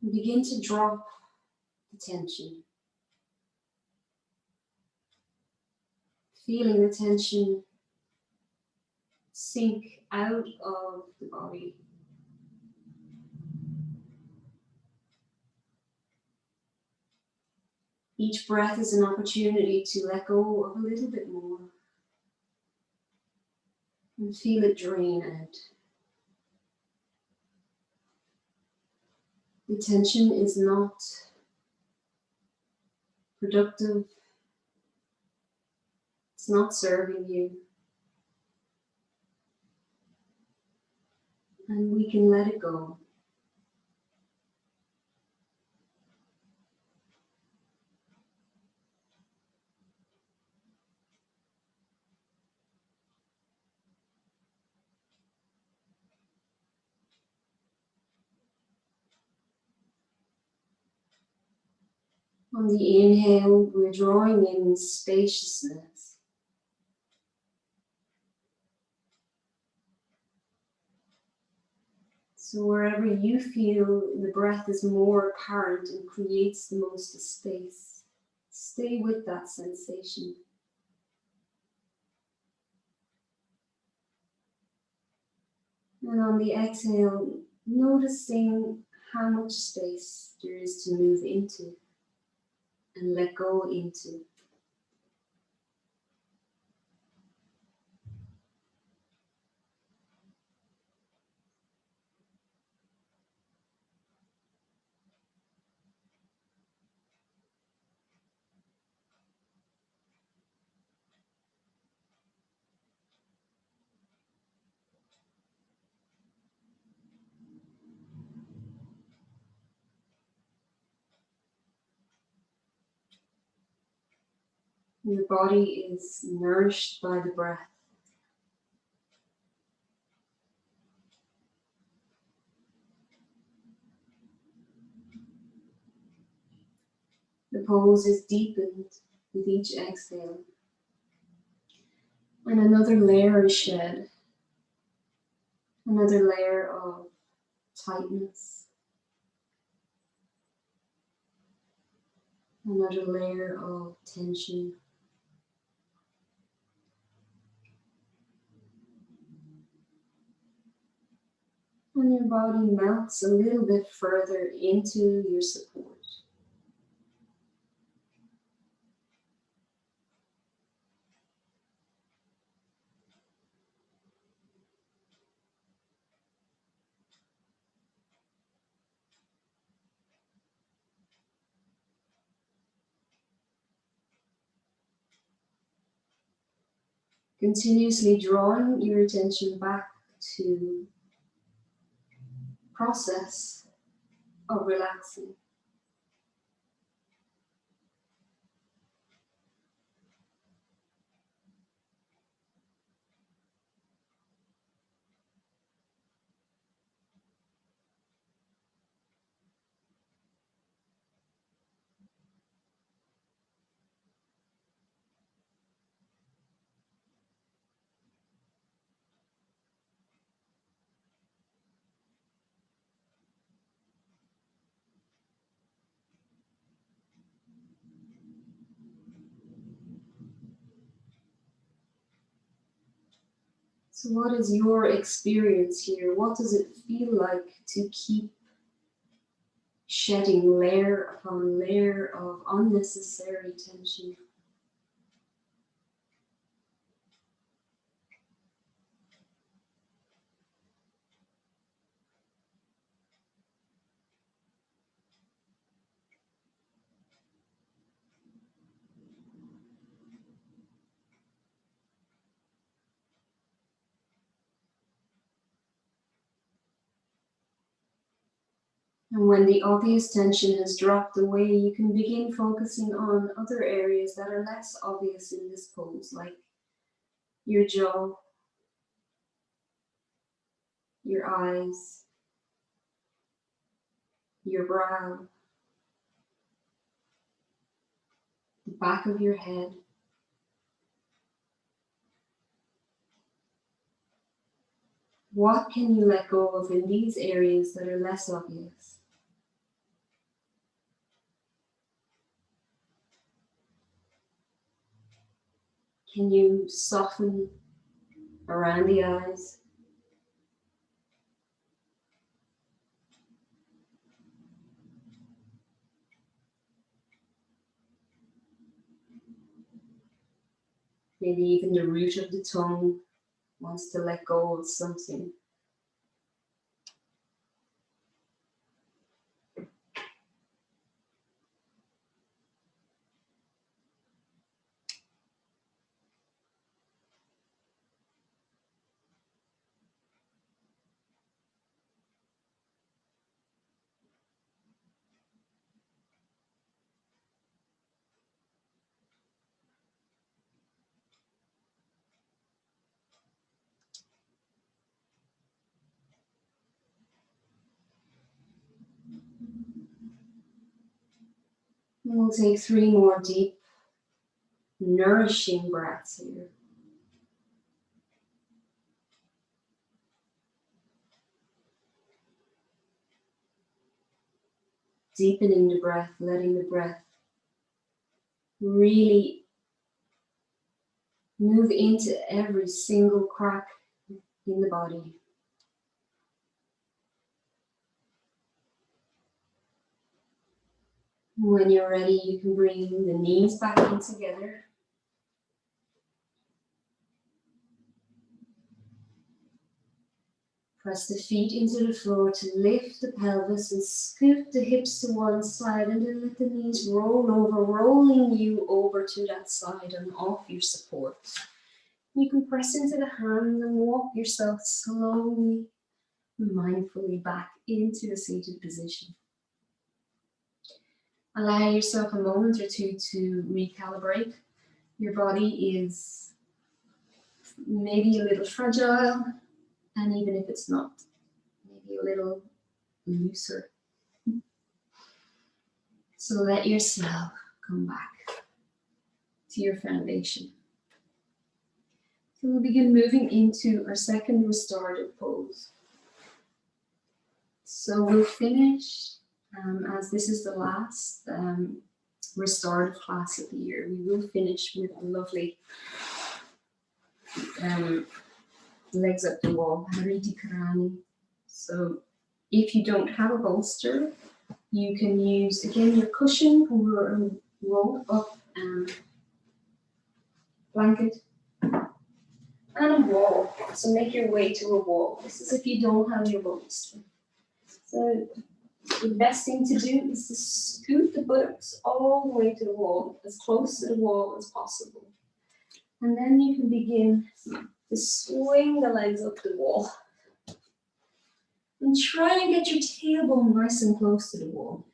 And begin to drop the tension. Feeling the tension sink out of the body. Each breath is an opportunity to let go of a little bit more and feel it drain out. The tension is not productive. It's not serving you. And we can let it go. On the inhale, we're drawing in spaciousness. So wherever you feel the breath is more apparent and creates the most space, stay with that sensation. And on the exhale, noticing how much space there is to move into and let go into. Your body is nourished by the breath. The pose is deepened with each exhale. And another layer is shed. Another layer of tightness. Another layer of tension. And your body melts a little bit further into your support. Continuously drawing your attention back to process of relaxing. So what is your experience here? What does it feel like to keep shedding layer upon layer of unnecessary tension? And when the obvious tension has dropped away, you can begin focusing on other areas that are less obvious in this pose, like your jaw, your eyes, your brow, the back of your head. What can you let go of in these areas that are less obvious? Can you soften around the eyes? Maybe even the root of the tongue wants to let go of something. And we'll take 3 more deep, nourishing breaths here. Deepening the breath, letting the breath really move into every single crack in the body. When you're ready, you can bring the knees back in together. Press the feet into the floor to lift the pelvis and scoot the hips to one side, and then let the knees roll over, rolling you over to that side and off your support. You can press into the hands and walk yourself slowly, mindfully back into a seated position. Allow yourself a moment or two to recalibrate. Your body is maybe a little fragile, and even if it's not, maybe a little looser. So let yourself come back to your foundation. So we'll begin moving into our second restorative pose. So we'll finish, as this is the last restorative class of the year, we will finish with a lovely legs up the wall, Hariti Karani. So if you don't have a bolster, you can use, again, your cushion or a roll up blanket and a wall. So make your way to a wall. This is if you don't have your bolster. So the best thing to do is to scoot the buttocks all the way to the wall, as close to the wall as possible. And then you can begin to swing the legs up the wall. And try and get your tailbone nice and close to the wall.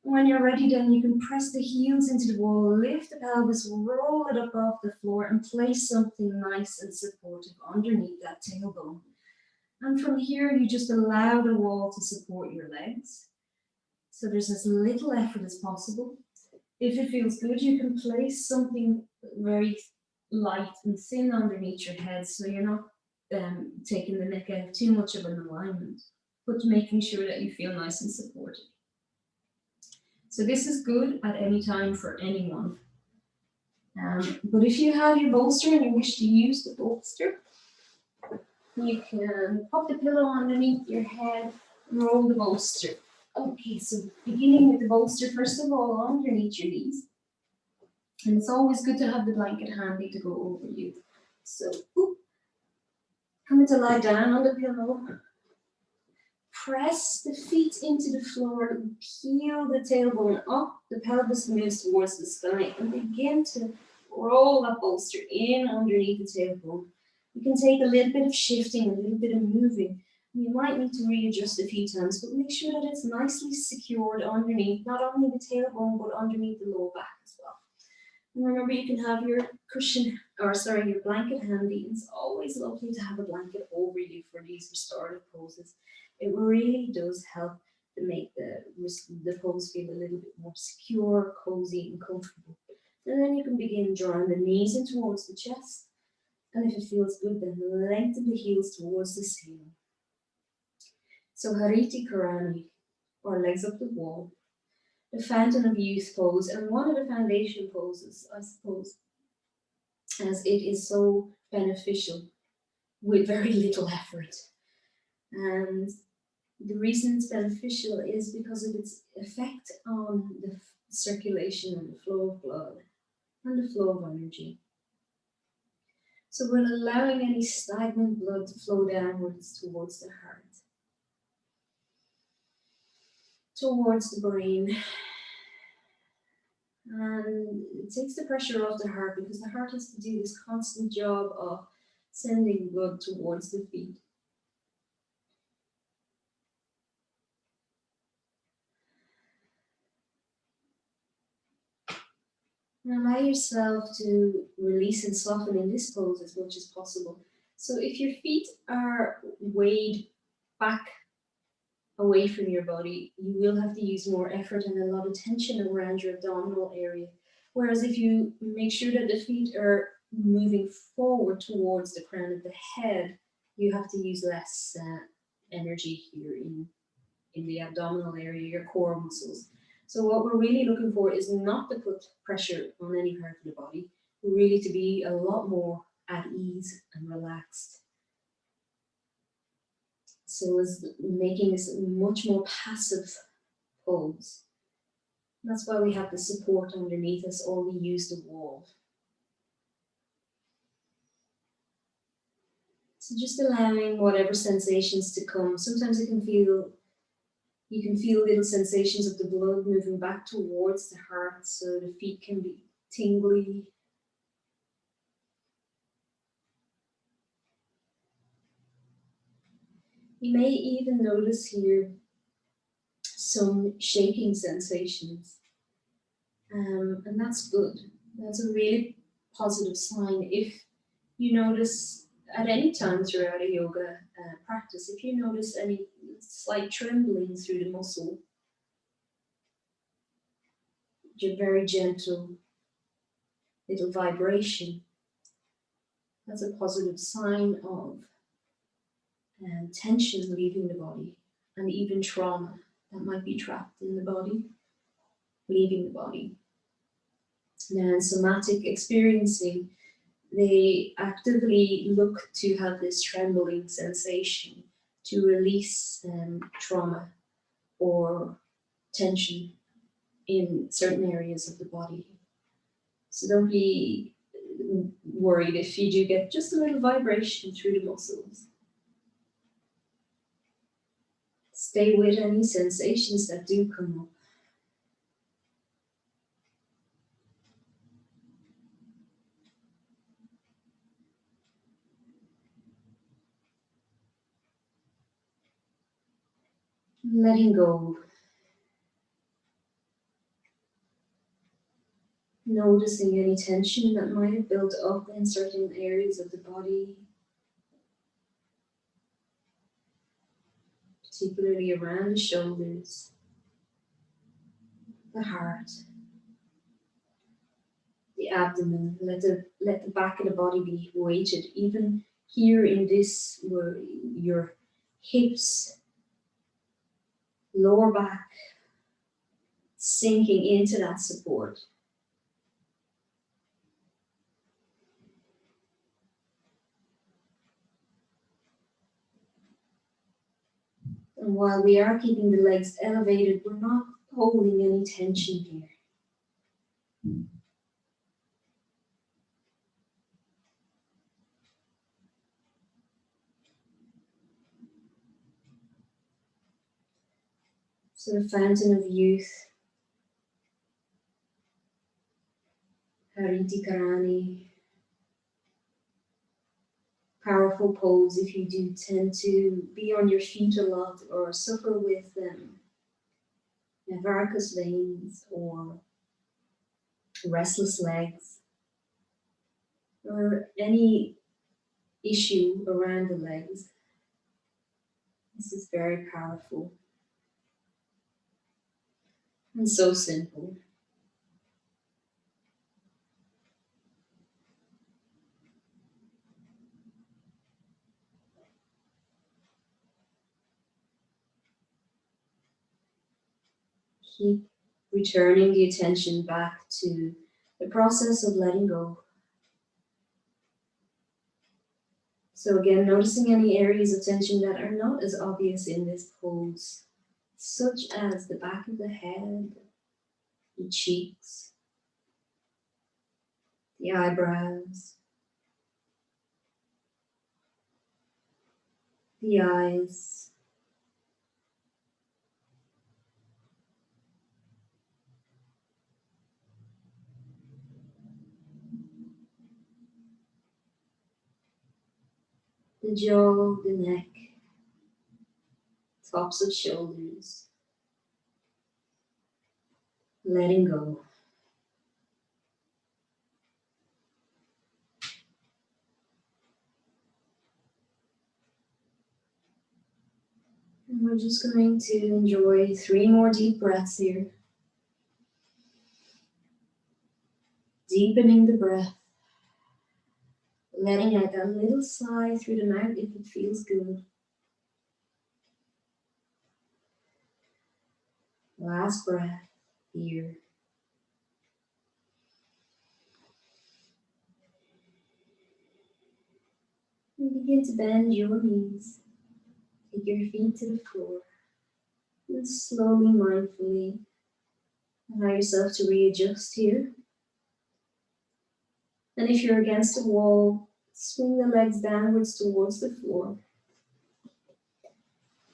When you're ready, then you can press the heels into the wall, lift the pelvis, roll it up off the floor, and place something nice and supportive underneath that tailbone. And from here, you just allow the wall to support your legs. So there's as little effort as possible. If it feels good, you can place something very light and thin underneath your head, so you're not taking the neck out of too much of an alignment, but making sure that you feel nice and supported. So this is good at any time for anyone. But if you have your bolster and you wish to use the bolster, You can pop the pillow underneath your head and roll the bolster. Okay, so beginning with the bolster, first of all, underneath your knees. And it's always good to have the blanket handy to go over you. So, coming to lie down on the pillow. Press the feet into the floor, peel the tailbone up, the pelvis moves towards the sky, and begin to roll that bolster in underneath the tailbone. You can take a little bit of shifting, a little bit of moving. You might need to readjust a few times, but make sure that it's nicely secured underneath, not only the tailbone, but underneath the low back as well. And remember, you can have your your blanket handy. It's always lovely to have a blanket over you for these restorative poses. It really does help to make the pose feel a little bit more secure, cozy, and comfortable. And then you can begin drawing the knees in towards the chest. And if it feels good, then lengthen the heels towards the ceiling. So Hariti Karani, or legs up the wall, the fountain of youth pose, and one of the foundation poses, I suppose, as it is so beneficial with very little effort. And the reason it's beneficial is because of its effect on the circulation and the flow of blood and the flow of energy. So we're allowing any stagnant blood to flow downwards towards the heart, towards the brain. And it takes the pressure off the heart because the heart has to do this constant job of sending blood towards the feet. And allow yourself to release and soften in this pose as much as possible. So if your feet are weighed back away from your body, you will have to use more effort and a lot of tension around your abdominal area. Whereas if you make sure that the feet are moving forward towards the crown of the head, you have to use less energy here in the abdominal area, your core muscles. So what we're really looking for is not to put pressure on any part of the body, really to be a lot more at ease and relaxed. So it's making this a much more passive pose. That's why we have the support underneath us, or we use the wall. So just allowing whatever sensations to come. Sometimes you can feel little sensations of the blood moving back towards the heart, so the feet can be tingly. You may even notice here some shaking sensations, and that's good. That's a really positive sign. If you notice at any time throughout a yoga practice, if you notice any slight trembling through the muscle, your very gentle little vibration, that's a positive sign of tension leaving the body, and even trauma that might be trapped in the body, leaving the body. Now, in somatic experiencing, they actively look to have this trembling sensation to release trauma or tension in certain areas of the body. So don't be worried if you do get just a little vibration through the muscles. Stay with any sensations that do come up. Letting go. Noticing any tension that might have built up in certain areas of the body, particularly around the shoulders, the heart, the abdomen. Let the back of the body be weighted. Even here in this, where your hips, lower back, sinking into that support. And while we are keeping the legs elevated, we're not holding any tension here. So the fountain of youth, Hariti Karani, powerful pose if you do tend to be on your feet a lot or suffer with varicose veins or restless legs or any issue around the legs. This is very powerful and so simple. Keep returning the attention back to the process of letting go. So again, noticing any areas of tension that are not as obvious in this pose, such as the back of the head, the cheeks, the eyebrows, the eyes, the jaw, the neck, tops of shoulders, letting go. And we're just going to enjoy 3 more deep breaths here. Deepening the breath, letting out a little sigh through the mouth if it feels good. Last breath here. And begin to bend your knees. Take your feet to the floor. And slowly, mindfully, allow yourself to readjust here. And if you're against a wall, swing the legs downwards towards the floor.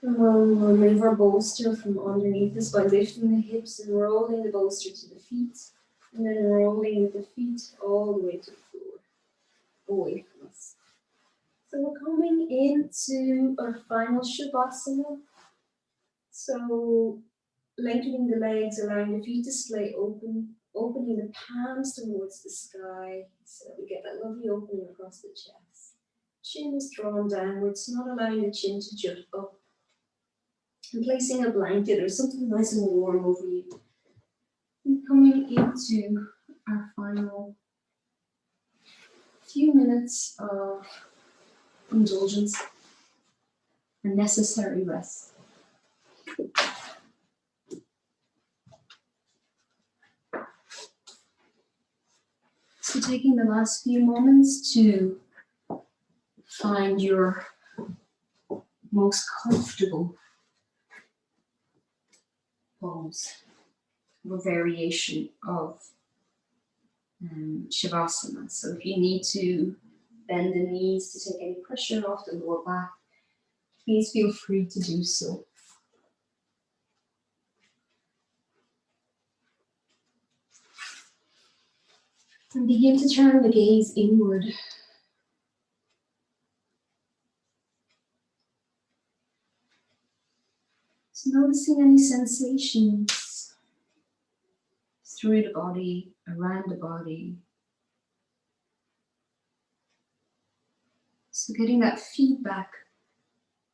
And we'll remove our bolster from underneath us by lifting the hips and rolling the bolster to the feet. And then rolling with the feet all the way to the floor, away from us. So we're coming into our final Shavasana. So lengthening the legs, allowing the feet to splay open, opening the palms towards the sky so that we get that lovely opening across the chest. Chin is drawn downwards, not allowing the chin to jut up. And placing a blanket or something nice and warm over you. And coming into our final few minutes of indulgence or necessary rest. So taking the last few moments to find your most comfortable pose or variation of Shavasana. So if you need to bend the knees to take any pressure off the lower back, please feel free to do so. And begin to turn the gaze inward. So noticing any sensations through the body, around the body. So getting that feedback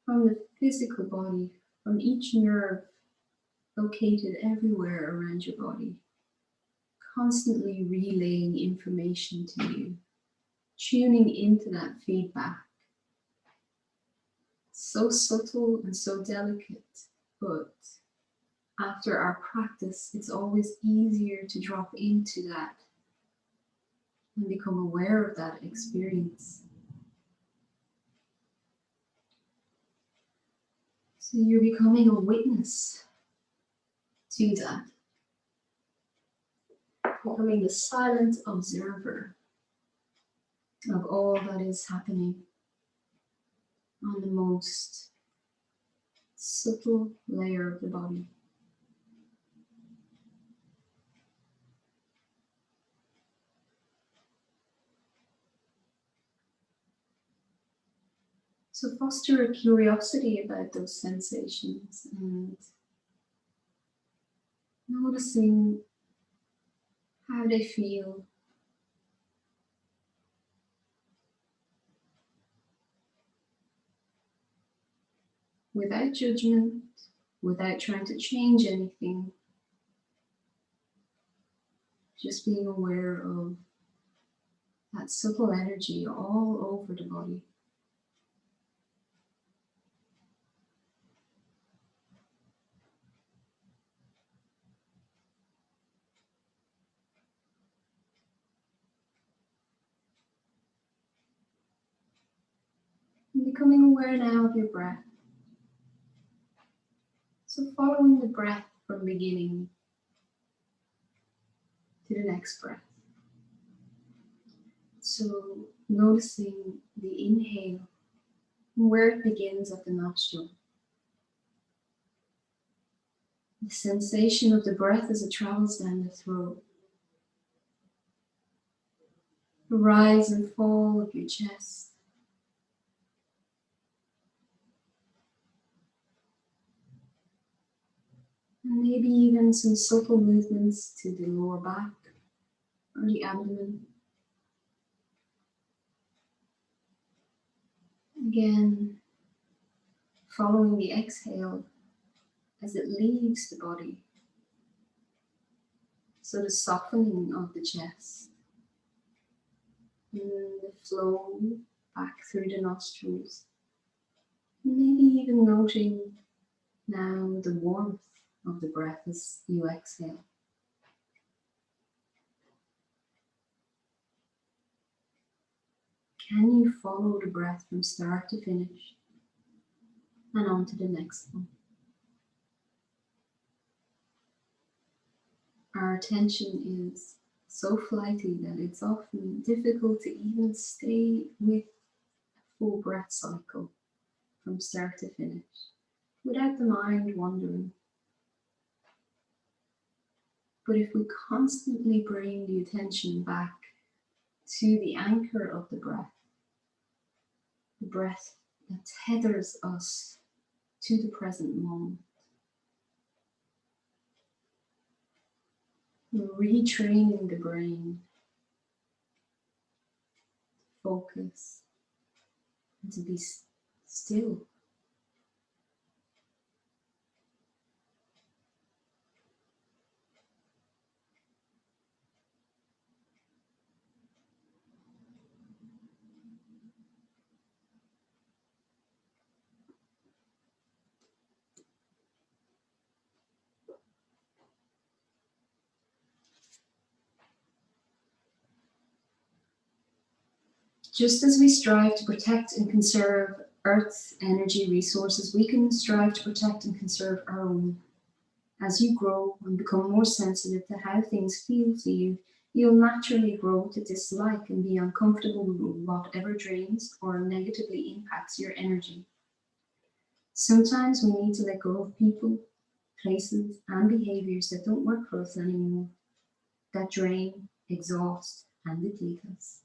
from the physical body, from each nerve located everywhere around your body, constantly relaying information to you, tuning into that feedback. So subtle and so delicate, but after our practice, it's always easier to drop into that and become aware of that experience. So you're becoming a witness to that, becoming the silent observer of all that is happening on the most subtle layer of the body. So foster a curiosity about those sensations and noticing how they feel. Without judgment, without trying to change anything, just being aware of that subtle energy all over the body. And becoming aware now of your breath. So following the breath from beginning to the next breath. So noticing the inhale, where it begins at the nostril. The sensation of the breath as it travels down the throat. The rise and fall of your chest. And maybe even some subtle movements to the lower back or the abdomen. Again, following the exhale as it leaves the body. So the softening of the chest and the flow back through the nostrils. Maybe even noting now the warmth of the breath as you exhale. Can you follow the breath from start to finish and on to the next one? Our attention is so flighty that it's often difficult to even stay with a full breath cycle from start to finish without the mind wandering. But if we constantly bring the attention back to the anchor of the breath that tethers us to the present moment, we're retraining the brain to focus and to be still. Just as we strive to protect and conserve Earth's energy resources, we can strive to protect and conserve our own. As you grow and become more sensitive to how things feel to you, you'll naturally grow to dislike and be uncomfortable with whatever drains or negatively impacts your energy. Sometimes we need to let go of people, places, and behaviors that don't work for us anymore, that drain, exhaust, and deplete us.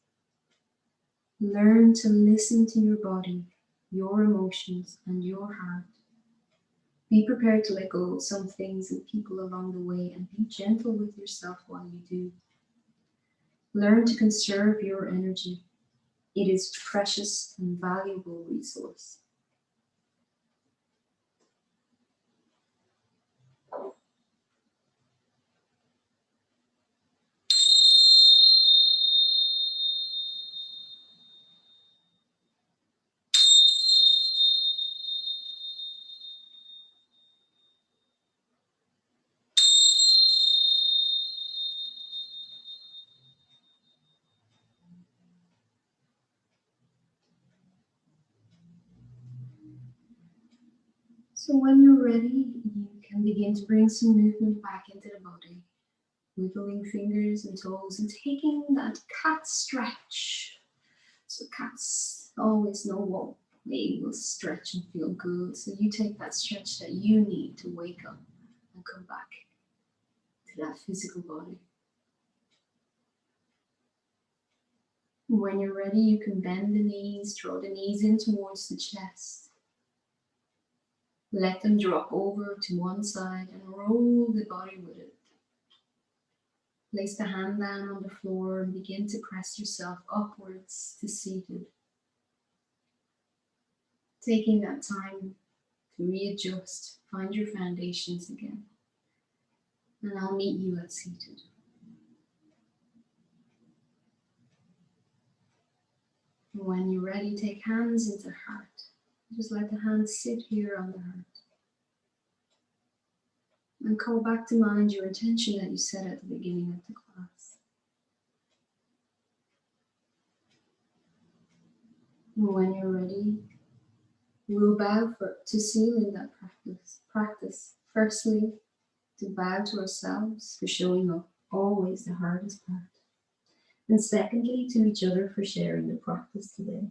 Learn to listen to your body, your emotions, and your heart. Be prepared to let go of some things and people along the way and be gentle with yourself while you do. Learn to conserve your energy. It is a precious and valuable resource. So when you're ready, you can begin to bring some movement back into the body, wiggling fingers and toes and taking that cat stretch. So cats always know what they will stretch and feel good. So you take that stretch that you need to wake up and come back to that physical body. When you're ready, you can bend the knees, draw the knees in towards the chest. Let them drop over to one side and roll the body with it. Place the hand down on the floor and begin to press yourself upwards to seated. Taking that time to readjust, find your foundations again. And I'll meet you at seated. And when you're ready, take hands into heart. Just let the hands sit here on the heart. And call back to mind your intention that you set at the beginning of the class. And when you're ready, we'll bow to seal in that practice. Firstly, to bow to ourselves for showing up, always the hardest part. And secondly, to each other for sharing the practice today.